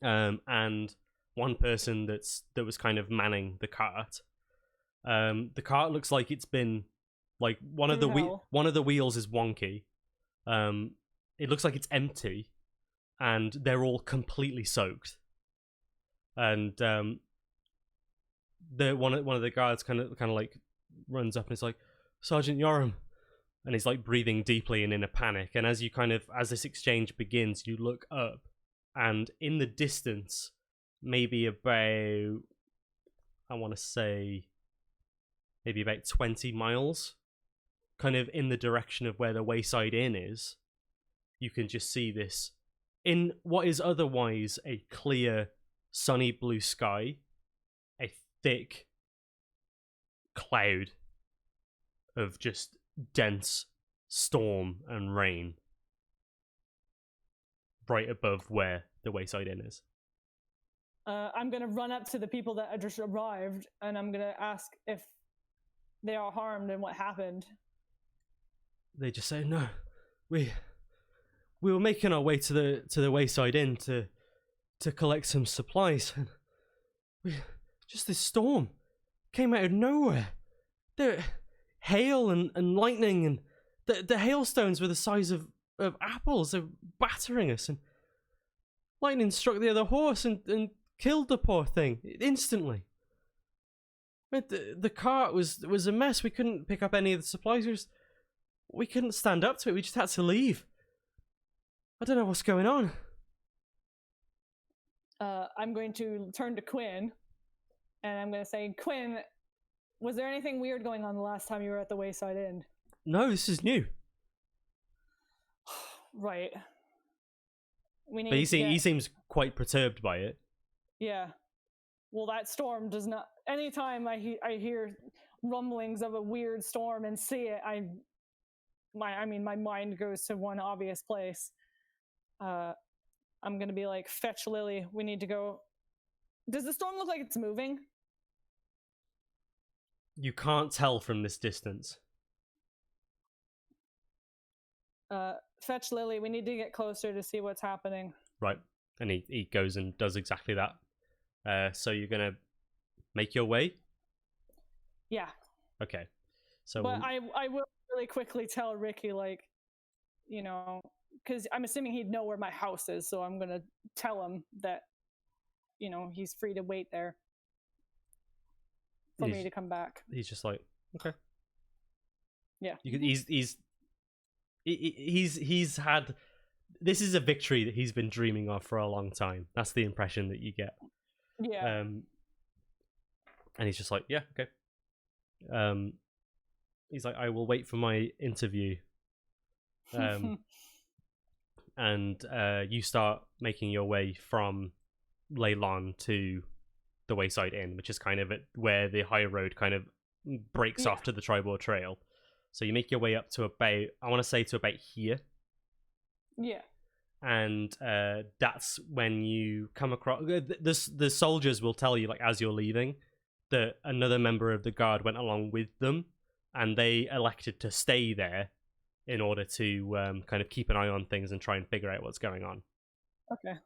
and one person that was kind of manning the cart. The cart looks like it's been like one of the wheels is wonky. It looks like it's empty, and they're all completely soaked. And the one of the guards kind of like runs up and is like, Sergeant Yoram, and he's like breathing deeply and in a panic. And as this exchange begins, you look up, and in the distance, maybe about, I want to say, maybe about 20 miles, kind of in the direction of where the Wayside Inn is, you can just see this, in what is otherwise a clear, sunny blue sky, a thick cloud of just dense storm and rain right above where the Wayside Inn is. I'm going to run up to the people that had just arrived, and I'm going to ask if they are harmed and what happened. They just say, no, we were making our way to the Wayside Inn to collect some supplies, and just this storm came out of nowhere. There, hail and lightning, and the hailstones were the size of apples. They're battering us, and lightning struck the other horse and killed the poor thing instantly. The cart was a mess. We couldn't pick up any of the supplies. We couldn't stand up to it. We just had to leave. I don't know what's going on. I'm going to turn to Quinn, and I'm going to say, Quinn, was there anything weird going on the last time you were at the Wayside Inn? No, this is new. Right. But he seems quite perturbed by it. Yeah. Well, that storm does not... Anytime I hear rumblings of a weird storm and see it, my mind goes to one obvious place. I'm going to be like, fetch Lily. We need to go... Does the storm look like it's moving? You can't tell from this distance. Fetch Lily. We need to get closer to see what's happening. Right. And he goes and does exactly that. So you're going to make your way? Yeah. Okay. So, but I will really quickly tell Ricky, like, you know, because I'm assuming he'd know where my house is, so I'm going to tell him that, you know, he's free to wait there for me to come back. He's just like, okay. Yeah. He's had... This is a victory that he's been dreaming of for a long time. That's the impression that you get. Yeah. And he's just like, yeah, okay. He's like, I will wait for my interview. And you start making your way from Leylon to the Wayside Inn, which is kind of where the high road kind of breaks off to the Tribord Trail. So you make your way up to about, I want to say to about here. Yeah. And that's when you come across... The soldiers will tell you, like, as you're leaving, that another member of the guard went along with them, and they elected to stay there in order to kind of keep an eye on things and try and figure out what's going on. Okay.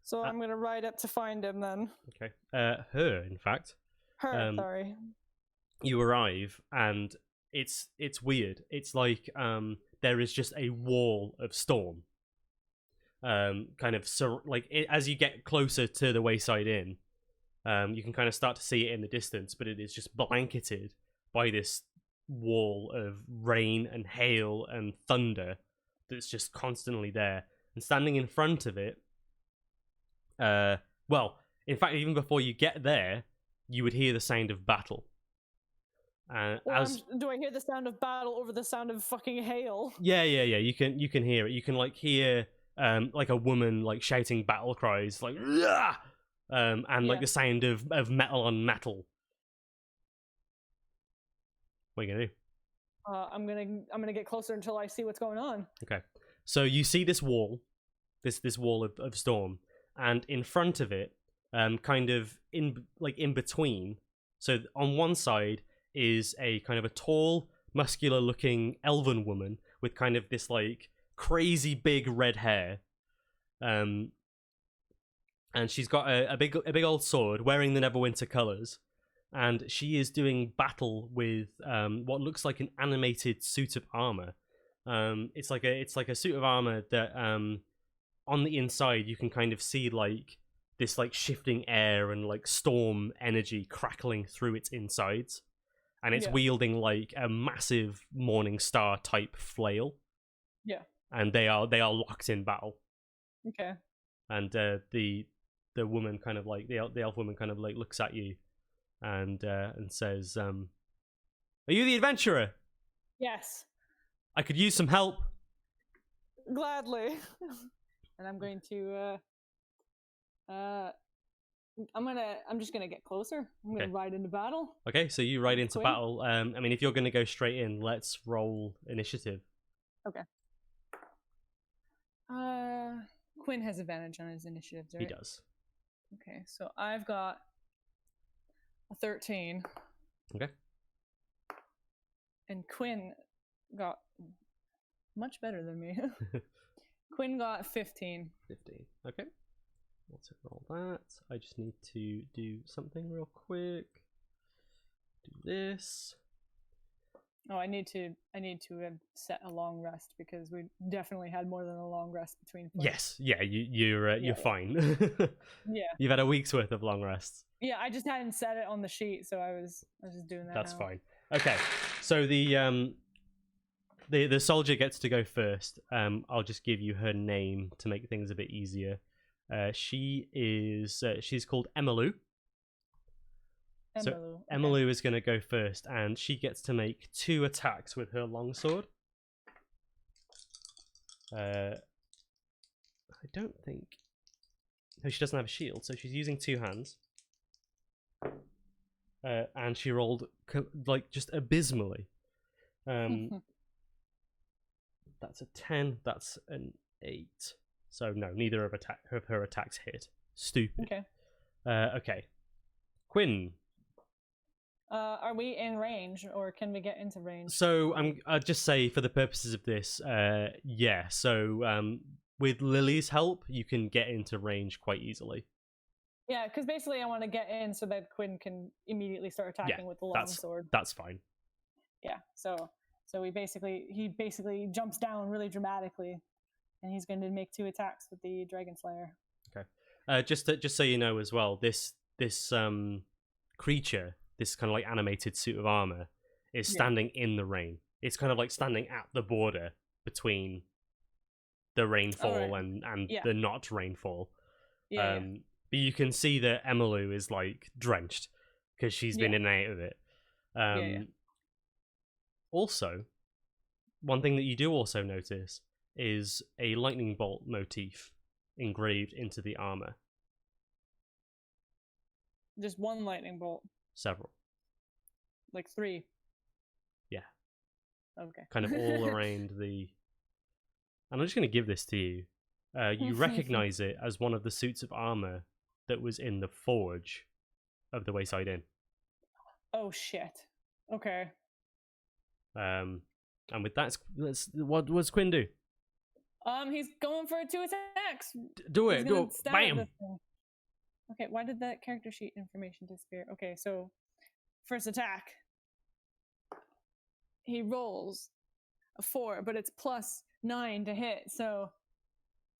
So I'm going to ride up to find him then. Okay. Her, in fact. Her, sorry. You arrive, and it's weird. It's like there is just a wall of storm. Kind of as you get closer to the Wayside Inn, you can kind of start to see it in the distance, but it is just blanketed by this wall of rain and hail and thunder that's just constantly there. And standing in front of it, well, in fact, even before you get there, you would hear the sound of battle. Do I hear the sound of battle over the sound of fucking hail? Yeah. You can hear it. You can like hear like a woman like shouting battle cries, like "Rah!" And like the sound of metal on metal. What are you gonna do? I'm gonna get closer until I see what's going on. Okay, so you see this wall, this wall of storm, and in front of it, kind of in between. So on one side is a kind of a tall, muscular-looking elven woman with kind of this like crazy big red hair, and she's got a big old sword, wearing the Neverwinter colors, and she is doing battle with what looks like an animated suit of armor. It's like a suit of armor that on the inside you can kind of see like this like shifting air and like storm energy crackling through its insides, and it's wielding like a massive Morning Star type flail. Yeah. And they are locked in battle. Okay. And the woman kind of like the elf woman kind of like looks at you, and says, "Are you the adventurer? Yes. I could use some help." Gladly. And I'm going to I'm just gonna get closer. I'm gonna ride into battle. Okay, so you ride into Quinn? battle. I mean, if you're gonna go straight in, let's roll initiative. Okay. Quinn has advantage on his initiatives, right? He does. Okay, so I've got a 13. Okay. And Quinn got much better than me. Quinn got 15. 15. Okay. Let's roll that. I just need to do something real quick. Do this. Oh, I need to set a long rest because we definitely had more than a long rest between fights. Yes. Yeah. You're fine. Yeah. You've had a week's worth of long rests. Yeah, I just hadn't set it on the sheet, so I was just doing that. That's now. fine. Okay. So the soldier gets to go first. I'll just give you her name to make things a bit easier. She's called Emmylou. So Emmylou is going to go first, and she gets to make 2 attacks with her longsword. I don't think. No, she doesn't have a shield, so she's using 2 hands. And she rolled like just abysmally. That's a 10. That's an 8. So no, neither of her attacks hit. Stupid. Okay. Okay. Quinn. Are we in range, or can we get into range? So I'll just say, for the purposes of this, yeah. So with Lily's help, you can get into range quite easily. Yeah, because basically I want to get in so that Quinn can immediately start attacking with the longsword. That's fine. Yeah. So he basically jumps down really dramatically, and he's going to make 2 attacks with the Dragon Slayer. Okay. Just so you know as well, this creature, this kind of like animated suit of armor, is standing in the rain. It's kind of like standing at the border between the rainfall and the not rainfall. Yeah. But you can see that Emmylou is like drenched because she's been in and out of it. Also, one thing that you do also notice is a lightning bolt motif engraved into the armor. Just one lightning bolt? Several. Like 3? Yeah. Okay. Kind of all around the... And I'm just going to give this to you. You recognize it as one of the suits of armor that was in the forge of the Wayside Inn. Oh, shit. Okay. And with that, what does Quinn do? He's going for 2 attacks. Do it. Go. Bam. Okay, why did that character sheet information disappear? Okay, so first attack. He rolls a 4, but it's plus 9 to hit, so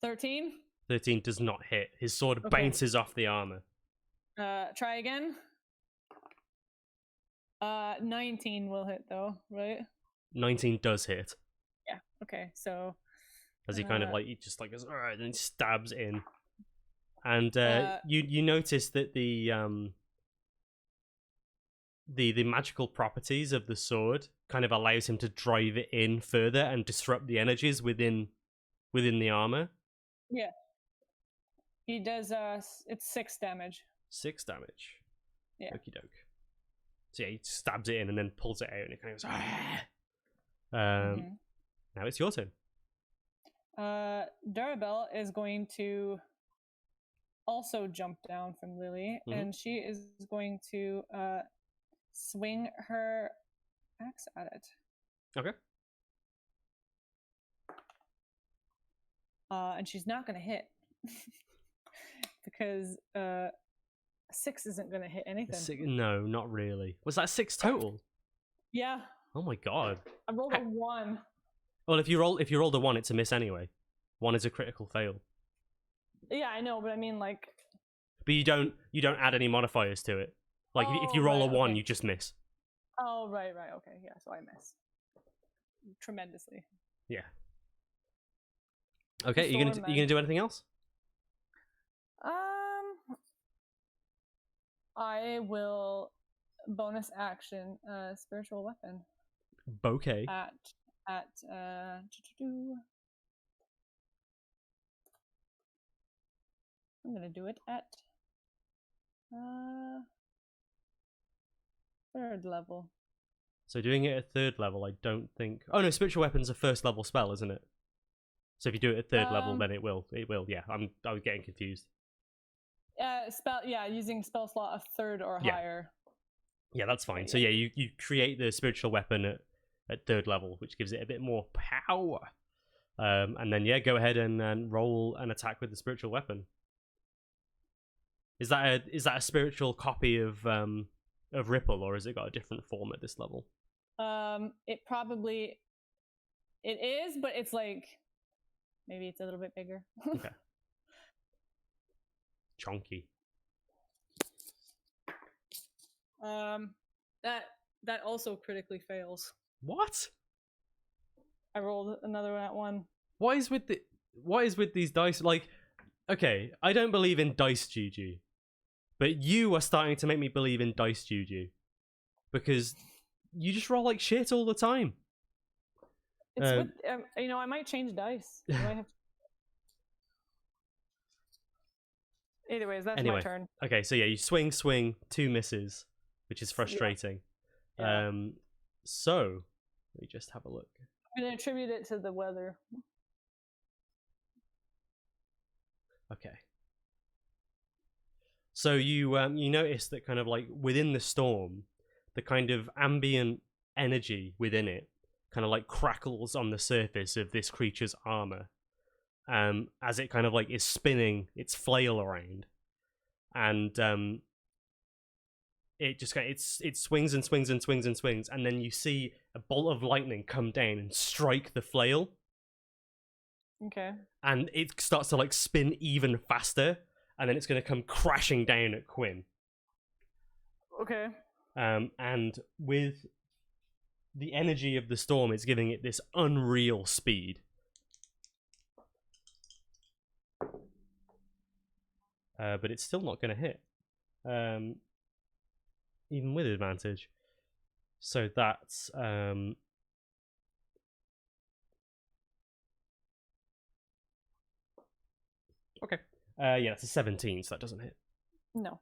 13? 13 does not hit. His sword bounces off the armor. Try again. 19 will hit though, right? 19 does hit. Yeah. Okay. So as he kind of like, he just like goes, and then stabs in, and you notice that the magical properties of the sword kind of allows him to drive it in further and disrupt the energies within the armor. Yeah. He does it's 6 damage. 6 damage. Yeah. Okie doke. So yeah, he stabs it in and then pulls it out, and it kind of goes. Now it's your turn. Durabelle is going to also jump down from Lily, and she is going to swing her axe at it. Okay. And she's not going to hit because 6 isn't going to hit anything. No, not really. Was that 6 total? Yeah. Oh my god. I rolled a 1. Well, if you rolled a 1, it's a miss anyway. 1 is a critical fail. Yeah, I know, but I mean, like, but you don't add any modifiers to it. Like if you roll a 1, you just miss. Oh, right, okay, yeah, so I miss tremendously. Yeah. Okay, you gonna do anything else? I will bonus action spiritual weapon. Bouquet. At I'm gonna do it at 3rd level. So doing it at 3rd level, I don't think. Oh no, spiritual weapon's a 1st level spell, isn't it? So if you do it at 3rd level, then it will. Yeah, I was getting confused. Using spell slot of 3rd or higher. Yeah, that's fine. So yeah, you create the spiritual weapon at 3rd level, which gives it a bit more power. And then go ahead and roll an attack with the spiritual weapon. Is that a spiritual copy of Ripple, or has it got a different form at this level? It is, but it's like maybe it's a little bit bigger. Okay. Chunky. That also critically fails. What? I rolled another one at 1. What is with these dice? Like, okay, I don't believe in dice juju, but you are starting to make me believe in dice juju because you just roll like shit all the time. It's I might change dice. I might have to... Anyways, that's my turn. Okay, so yeah, you swing, 2 misses, which is frustrating. Yeah. So let me just have a look. I'm gonna attribute it to the weather. Okay. So you notice that kind of like within the storm, the kind of ambient energy within it kind of like crackles on the surface of this creature's armor, as it kind of like is spinning its flail around, and it just it swings and swings and swings and swings, and then you see a bolt of lightning come down and strike the flail. Okay. And it starts to like spin even faster, and then it's going to come crashing down at Quinn. Okay. And with the energy of the storm, it's giving it this unreal speed. But it's still not going to hit. Even with advantage. So that's... Okay. It's a 17, so that doesn't hit. No.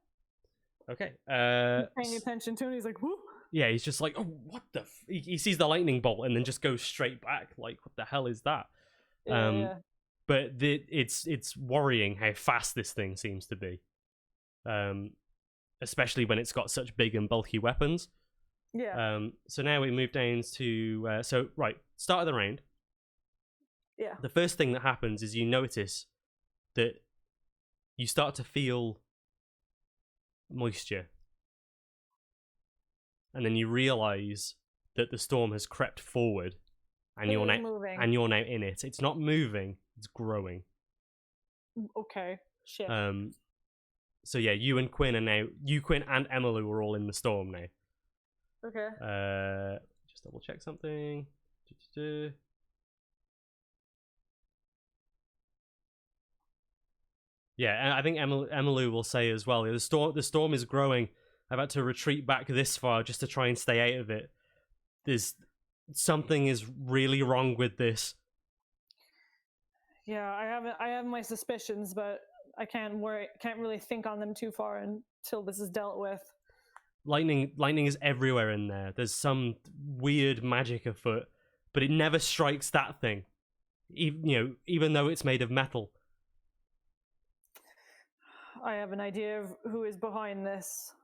Okay. He's paying attention to it, he's like, whoo! Yeah, he's just like, oh, what the... He sees the lightning bolt and then just goes straight back. Like, what the hell is that? Yeah. But it's worrying how fast this thing seems to be. Especially when it's got such big and bulky weapons. Yeah. So now we move down to... start of the round. Yeah. The first thing that happens is you notice that you start to feel moisture. And then you realize that the storm has crept forward and you're now in it. It's not moving, it's growing. Okay. Shit. So yeah, you, Quinn, and Emilu are all in the storm now. Okay. Just double check something. Yeah, and I think Emilu will say as well, the storm is growing. I've had to retreat back this far just to try and stay out of it. Something is really wrong with this. Yeah, I have my suspicions, but I can't really think on them too far until this is dealt with. Lightning is everywhere in there. There's some weird magic afoot, but it never strikes that thing. Even though it's made of metal. I have an idea of who is behind this,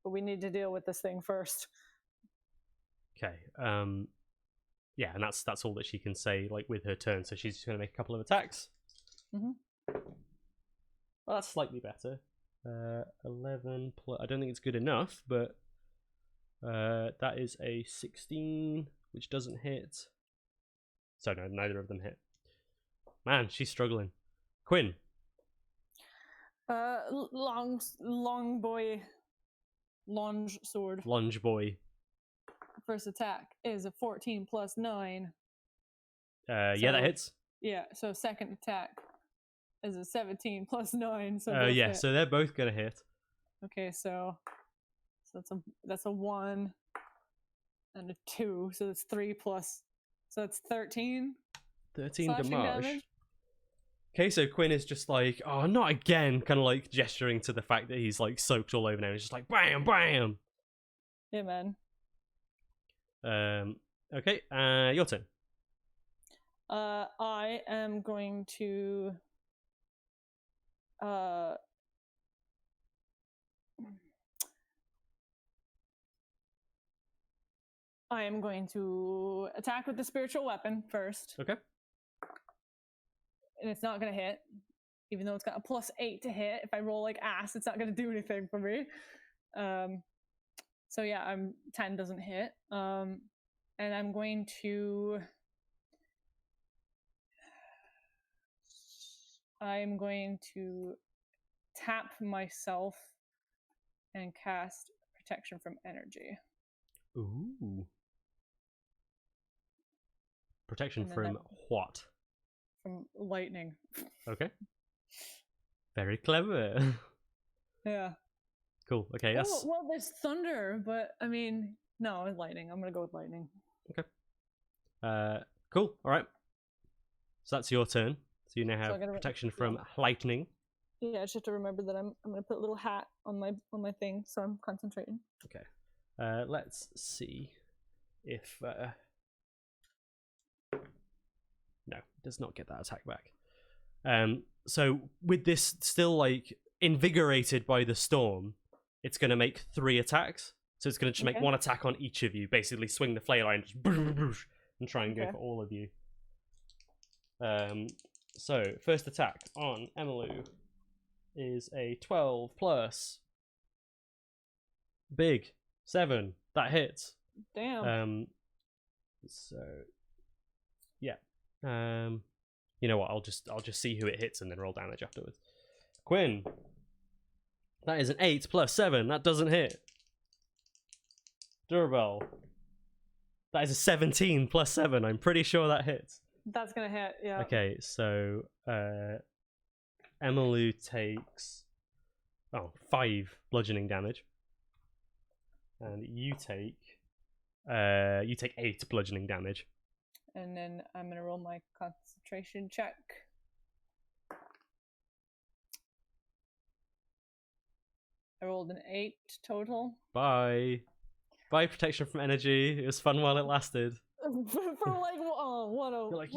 but we need to deal with this thing first. Okay. Yeah, and that's all that she can say, like, with her turn. So she's just going to make a couple of attacks. Mm-hmm. Well, that's slightly better. 11 plus... I don't think it's good enough, but that is a 16, which doesn't hit. So no, neither of them hit. Man, she's struggling. Quinn. Long boy, longe sword. Lunge boy. First attack is a 14 plus 9. Yeah, that hits. Yeah, so second attack is a 17 plus 9. So Yeah, hit. so they're both gonna hit. Okay, so that's a 1 and a 2, so that's 3 plus, so that's 13. 13 slashing damage. Okay, so Quinn is just like, oh, not again, kind of like gesturing to the fact that he's like soaked all over now. He's just like, bam, bam. Yeah, man. Okay, your turn. I am going to attack with the spiritual weapon first. Okay. And it's not going to hit, even though it's got a +8 to hit. If I roll like ass, it's not going to do anything for me. So yeah, 10 doesn't hit. And I'm going to tap myself and cast protection from energy. Ooh. Protection from what? From lightning. Okay. Very clever. Yeah. Cool. Okay, yes. Well, there's thunder, but I mean, no, it's lightning. I'm gonna go with lightning. Okay. Cool. All right. So that's your turn. So you now have protection from lightning. Yeah, I just have to remember that I'm gonna put a little hat on my thing, so I'm concentrating. Okay. Let's see if no, it does not get that attack back. So with this still like invigorated by the storm, it's gonna make 3 attacks. So it's gonna just make 1 attack on each of you, basically swing the flail line and try and go for all of you. So first attack on Emilu is a 12 plus big 7. That hits. Damn. So yeah. You know what? I'll just see who it hits and then roll damage afterwards. Quinn. That is an 8 plus 7. That doesn't hit. Durabel. That is a 17 plus 7. I'm pretty sure that hits. That's gonna hit, yeah. Okay, so Emilu takes 5 bludgeoning damage. And you take 8 bludgeoning damage. And then I'm gonna roll my concentration check. I rolled an 8 total. Bye protection from energy. It was fun while it lasted. For like, what a... You're like,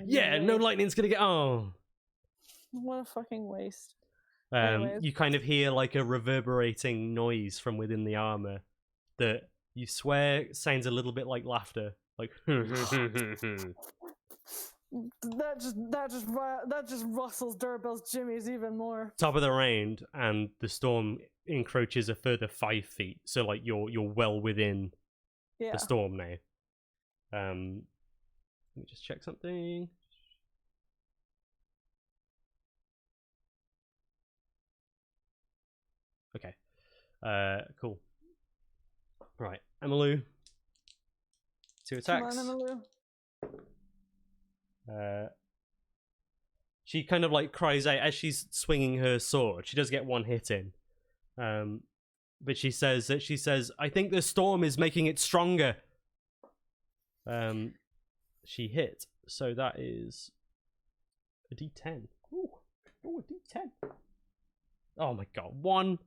yeah, no lightning's gonna get... What a fucking waste. You kind of hear like a reverberating noise from within the armor that you swear sounds a little bit like laughter. Like that just rustles Durabel's jimmies even more. Top of the round, and the storm encroaches a further 5 feet. So like you're well within the storm now. Let me just check something. Okay. Cool. Right, Emilu. 2 attacks. Come on, Emilu. She kind of like cries out as she's swinging her sword. She does get 1 hit in. But she says, I think the storm is making it stronger. She hit. So that is a D10. Ooh, a D10. Oh my god, 1.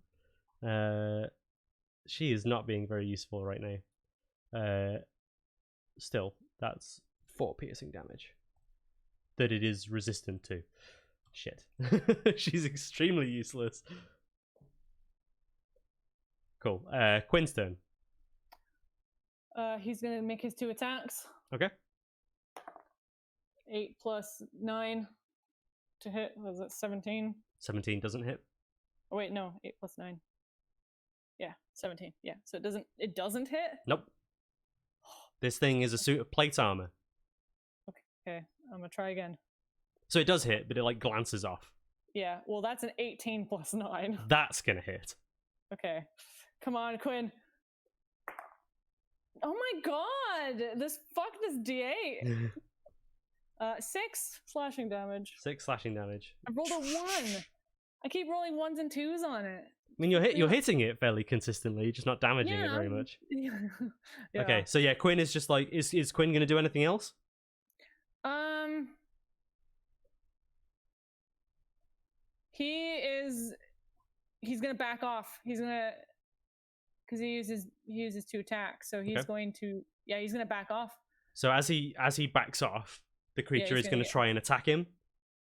She is not being very useful right now. Still, that's 4 piercing damage that it is resistant to. Shit. She's extremely useless. Cool. Quinn's turn. He's gonna make his 2 attacks. Okay. 8 plus 9 to hit. Was it 17? 17 doesn't hit. Oh wait, no. 8 plus 9. Yeah, 17. Yeah, so it doesn't hit? Nope. This thing is a suit of plate armor. Okay, I'm gonna try again. So it does hit, but it like glances off. Yeah, well, that's an 18 plus 9. That's gonna hit. Okay. Come on, Quinn. Oh my god! This D8. 6 slashing damage. 6 slashing damage. I rolled a 1. I keep rolling 1s and 2s on it. I mean, you're hitting it fairly consistently, just not damaging it very much. Yeah. Okay, so yeah, Quinn is just like, is Quinn gonna do anything else? He's gonna back off. He's gonna, because he uses 2 attacks, so he's going to, he's gonna back off. So as he backs off, the creature is going to try and attack him.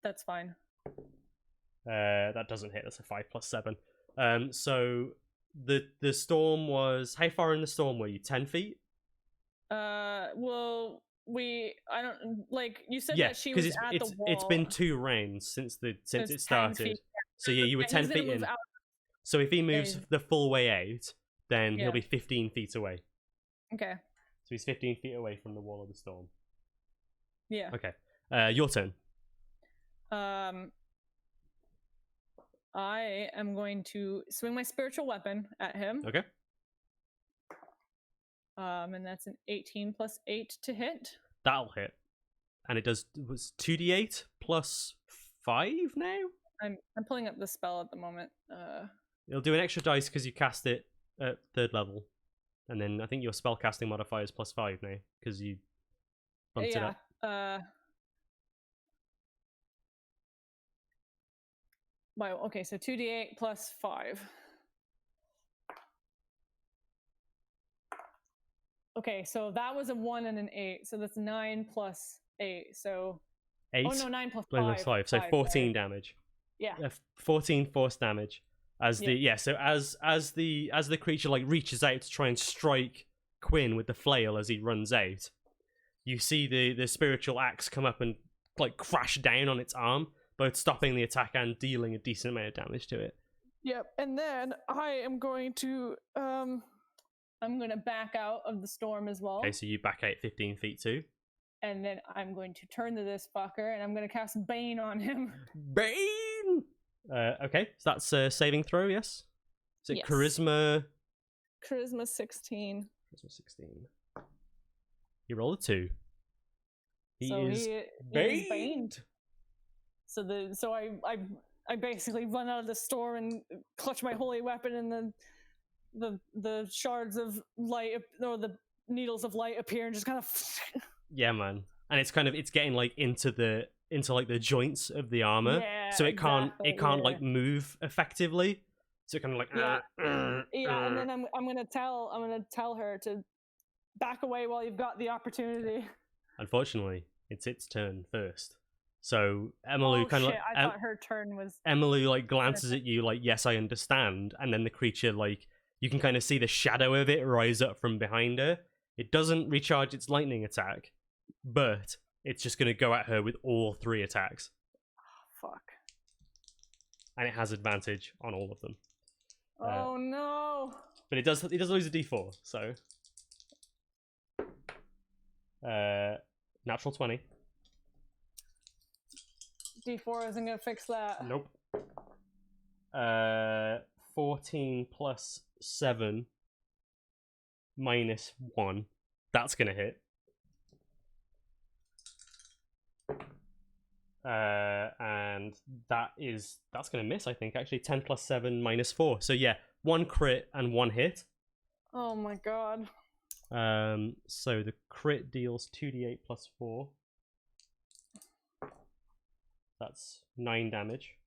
That's fine. That doesn't hit. That's a 5 plus 7. So the storm was, how far in the storm were you? 10 feet? Well, I don't, like, you said that she was at the wall. It's been 2 rounds since it started. So yeah, you were 10 feet in. So if he moves the full way out, then he'll be 15 feet away. Okay. So he's 15 feet away from the wall of the storm. Yeah. Okay. Your turn. I am going to swing my spiritual weapon at him. Okay. And that's an 18 plus 8 to hit. That'll hit. And it was 2d8 plus 5 now? I'm pulling up the spell at the moment. It'll do an extra dice because you cast it at 3rd level. And then I think your spellcasting modifier is plus 5 now because you bumped it up. Wow, okay, so 2d8 plus 5. Okay, so that was a 1 and an 8, so that's 9 plus 8, so... 8? Oh no, 9 plus 5. 9 plus 5, so 14 damage. Yeah. 14 force damage. As the creature like reaches out to try and strike Quinn with the flail as he runs out, you see the spiritual axe come up and like crash down on its arm, both stopping the attack and dealing a decent amount of damage to it. Yep, and then I am going to I'm going to back out of the storm as well. Okay, so you back out 15 feet too. And then I'm going to turn to this fucker and I'm going to cast Bane on him. Bane! Okay, so that's a saving throw, yes? Is it Charisma? Charisma 16. Charisma 16. You roll a 2. He is baned. So I basically run out of the store and clutch my holy weapon, and the shards of light, or the needles of light, appear and just kind of. Yeah, man, and it's getting like into the joints of the armor, so it can't like move effectively. So it kind of like and then I'm gonna tell her to back away while you've got the opportunity. Unfortunately, it's its turn first. So Emily I thought her turn was. Emily like glances at you like, yes, I understand, and then the creature, like, you can kind of see the shadow of it rise up from behind her. It doesn't recharge its lightning attack, but it's just going to go at her with all 3 attacks. Oh, fuck. And it has advantage on all of them. Oh no! But it does lose a d4, so natural 20. D4 isn't gonna fix that. Nope. 14 plus 7 minus 1. That's gonna hit. And that's gonna miss, I think. Actually, 10 plus 7 minus 4. So yeah, 1 crit and 1 hit. Oh my god. So the crit deals 2d8 plus 4. That's 9 damage.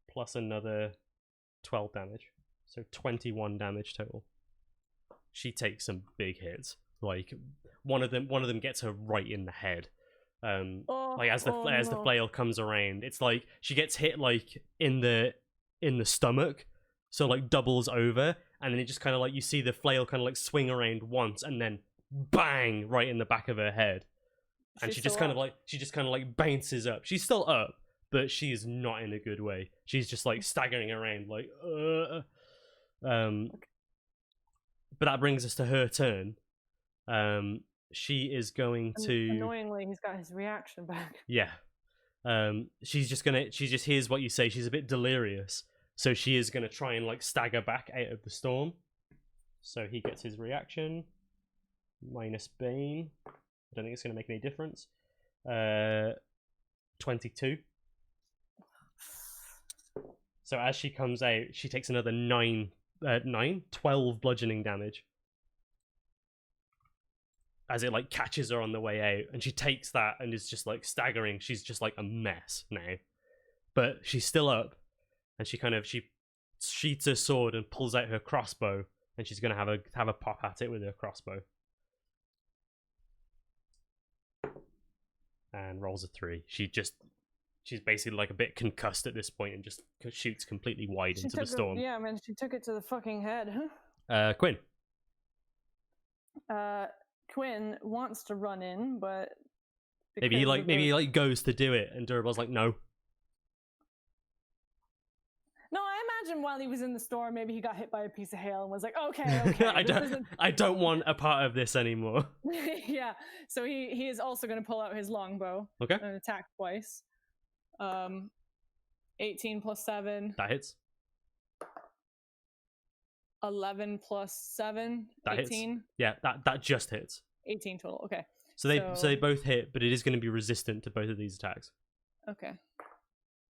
Plus another 12 damage. So 21 damage total. She takes some big hits. Like one of them gets her right in the head. Like as the flail comes around, it's like she gets hit like in the stomach, so like doubles over, and then it just kind of like you see the flail kind of like swing around once, and then bang right in the back of her head, and she just kind of like bounces up. She's still up, but she is not in a good way. She's just like staggering around like But that brings us to her turn. She is going to... Annoyingly, he's got his reaction back. Yeah. She just hears what you say. She's a bit delirious, so she is gonna try and like stagger back out of the storm. So he gets his reaction minus Bane. I don't think it's gonna make any difference. 22. So as she comes out, she takes another 12 bludgeoning damage. As it like catches her on the way out, and she takes that and is just like staggering. She's just like a mess now, but she's still up, and she sheaths her sword and pulls out her crossbow, and she's gonna have a pop at it with her crossbow, and rolls a 3. She's basically like a bit concussed at this point and just shoots completely wide into the storm. Yeah, man, she took it to the fucking head. Quinn. Quinn wants to run in, but maybe he goes to do it, and Durabel's like, no. No, I imagine while he was in the storm, maybe he got hit by a piece of hail and was like, okay. I don't want a part of this anymore. Yeah, so he is also going to pull out his longbow. Okay. And attack twice. 18 plus 7. That hits. 11 plus 7. That 18. Hits. Yeah, that just hits. 18 total. Okay. So they both hit, but it is going to be resistant to both of these attacks. Okay.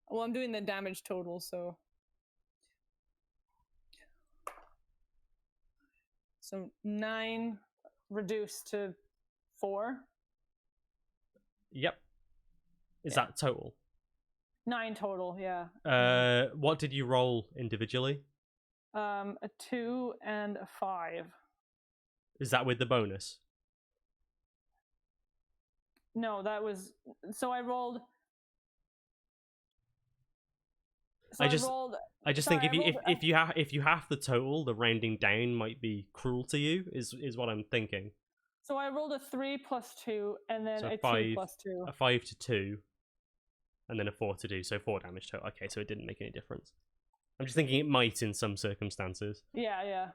Well, I'm doing the damage total, so 9 reduced to 4. Yep. Is that total? 9 total, yeah. What did you roll individually? A 2 and a 5. Is that with the bonus? No, that was so I rolled. I just think if you have the total, the rounding down might be cruel to you. Is what I'm thinking. So I rolled a 3 plus 2, and then so a 5, 2 plus 2. A 5 to 2, and then a 4 to 2. So 4 damage total. Okay, so it didn't make any difference. I'm just thinking it might in some circumstances. Yeah.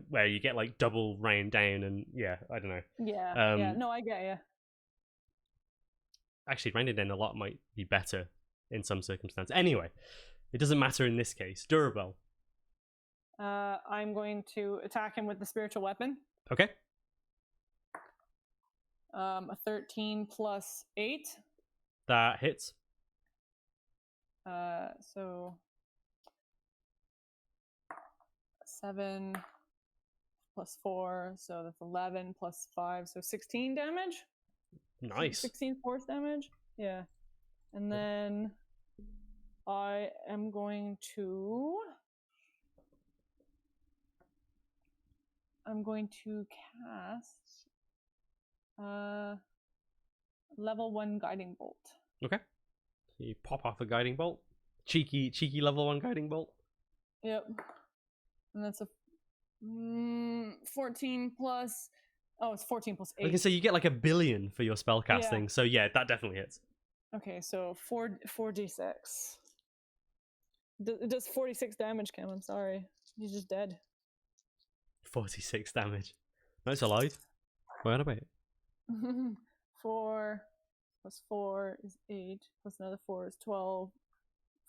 Where you get like double round down, and I don't know. Yeah. No, I get you. Actually, rounding down a lot might be better in some circumstances. Anyway, it doesn't matter in this case. Durabel. I'm going to attack him with the spiritual weapon. Okay. A 13 plus 8. That hits. So 7 plus 4, so that's 11 plus 5, so 16 damage. Nice. 16 force damage. Yeah. And then I am going to cast level 1 guiding bolt. Okay. So you pop off a guiding bolt. Cheeky level 1 guiding bolt. Yep. And that's a 14 plus. Oh, it's 14 plus 8. I can say you get like 1 billion for your spell casting. Yeah. So yeah, that definitely hits. Okay, so 4d6. It does 46 damage, Cam. I'm sorry. He's just dead. 46 damage. No, it's alive. What about it? 4 plus 4 is 8. Plus another 4 is 12.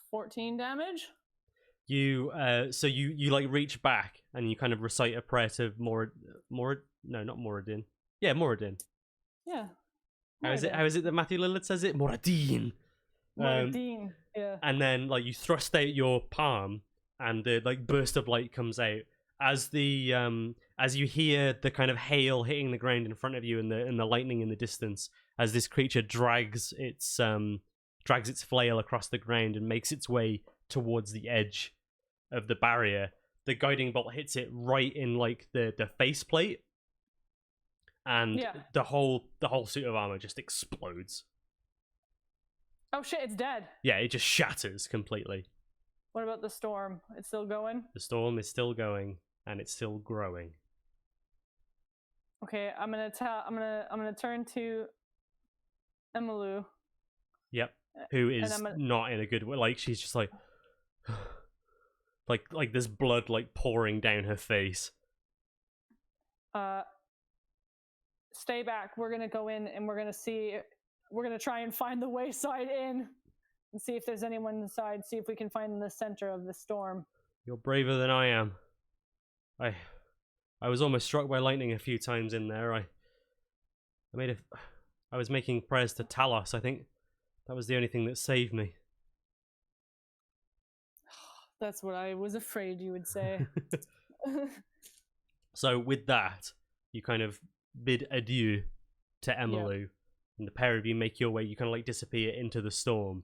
14 damage. You you like reach back and you kind of recite a prayer to not Moradin. Yeah, Moradin. Yeah. How is it that Matthew Lillard says it? Moradin. Moradin. Yeah. And then like you thrust out your palm and the like burst of light comes out as you hear the kind of hail hitting the ground in front of you and the lightning in the distance as this creature drags its flail across the ground and makes its way towards the edge of the barrier. The guiding bolt hits it right in like the faceplate, and the whole suit of armor just explodes. Oh shit, it's dead. Yeah, it just shatters completely. What about the storm? It's still going? The storm is still going, and it's still growing. Okay, I'm gonna turn to Emilu. Yep. Who is not in a good way. Like she's just like like there's blood like pouring down her face. Stay back. We're gonna go in and we're gonna try and find the wayside in. and see if there's anyone inside. See if we can find the center of the storm. You're braver than I am. I was almost struck by lightning a few times in there. I was making prayers to Talos. I think that was the only thing that saved me. That's what I was afraid you would say. So with that, you kind of bid adieu to Emmylou, and the pair of you make your way. You kind of like disappear into the storm,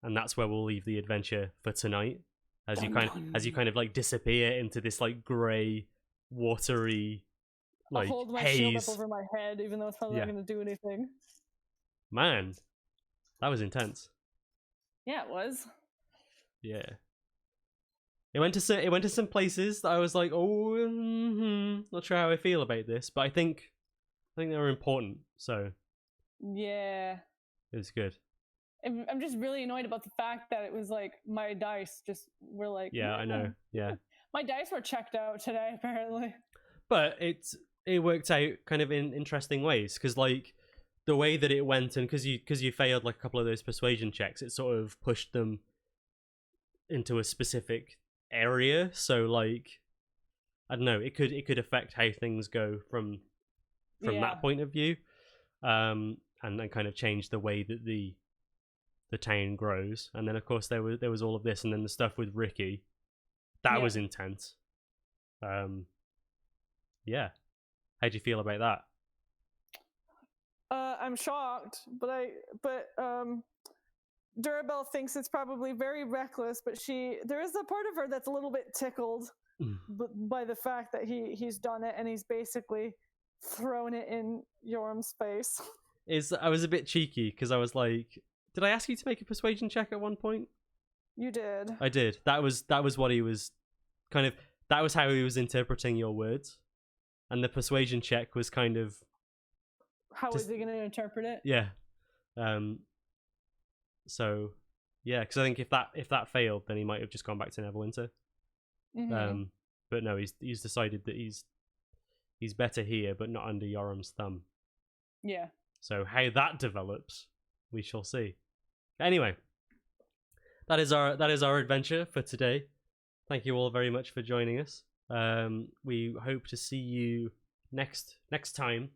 and that's where we'll leave the adventure for tonight. As you kind of like disappear into this like grey, watery, like I'll hold my haze. shield up over my head, even though it's probably not going to do anything. Man, that was intense. Yeah, it was. Yeah. It went to some places that I was like, not sure how I feel about this, but I think they were important, so yeah, it was good. I'm just really annoyed about the fact that it was like my dice just were like, yeah, I know, yeah. My dice were checked out today, apparently. But it worked out kind of in interesting ways, because like the way that it went, and because you failed like a couple of those persuasion checks, it sort of pushed them into a specific area. So like, I don't know, it could affect how things go from that point of view, and then kind of change the way that the town grows. And then of course there was all of this, and then the stuff with Ricky that was intense. Yeah, how'd you feel about that? I'm shocked, but Durabelle thinks it's probably very reckless, but there is a part of her that's a little bit tickled by the fact that he's done it, and he's basically thrown it in Yorm's face. I was a bit cheeky because I was like, did I ask you to make a persuasion check at one point? You did. I did. That was what he was kind of. That was how he was interpreting your words, and the persuasion check was kind of. How is he going to interpret it? Yeah. So, yeah, because I think if that failed, then he might have just gone back to Neverwinter. Mm-hmm. But no, he's decided that he's better here, but not under Yoram's thumb. Yeah. So how that develops, we shall see. Anyway, that is our adventure for today. Thank you all very much for joining us. We hope to see you next time.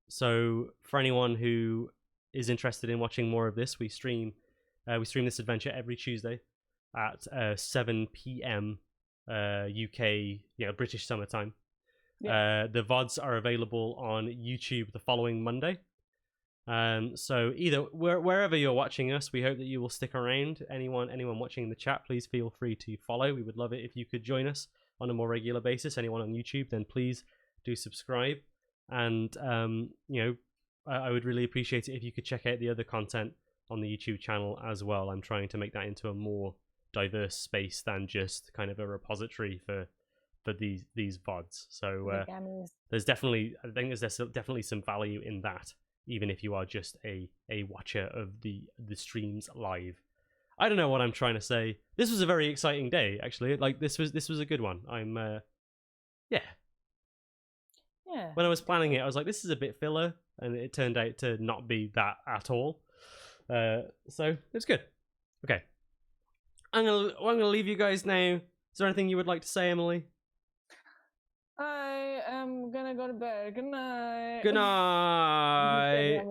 So for anyone who is interested in watching more of this, we stream this adventure every Tuesday at 7 p.m. UK, British summertime. Yeah. The VODs are available on YouTube the following Monday. So either wherever you're watching us, we hope that you will stick around. Anyone watching in the chat, please feel free to follow. We would love it if you could join us on a more regular basis. Anyone on YouTube, then please do subscribe. And I would really appreciate it if you could check out the other content on the YouTube channel as well. I'm trying to make that into a more diverse space than just kind of a repository for these VODs. So there's definitely some value in that, even if you are just a watcher of the streams live. I don't know what I'm trying to say. This was a very exciting day, actually. Like this was a good one. Yeah. When I was planning it, I was like, this is a bit filler, and it turned out to not be that at all. So it's good. Okay, I'm gonna leave you guys now. Is there anything you would like to say, Emily? I am gonna go to bed. Good night. Good night.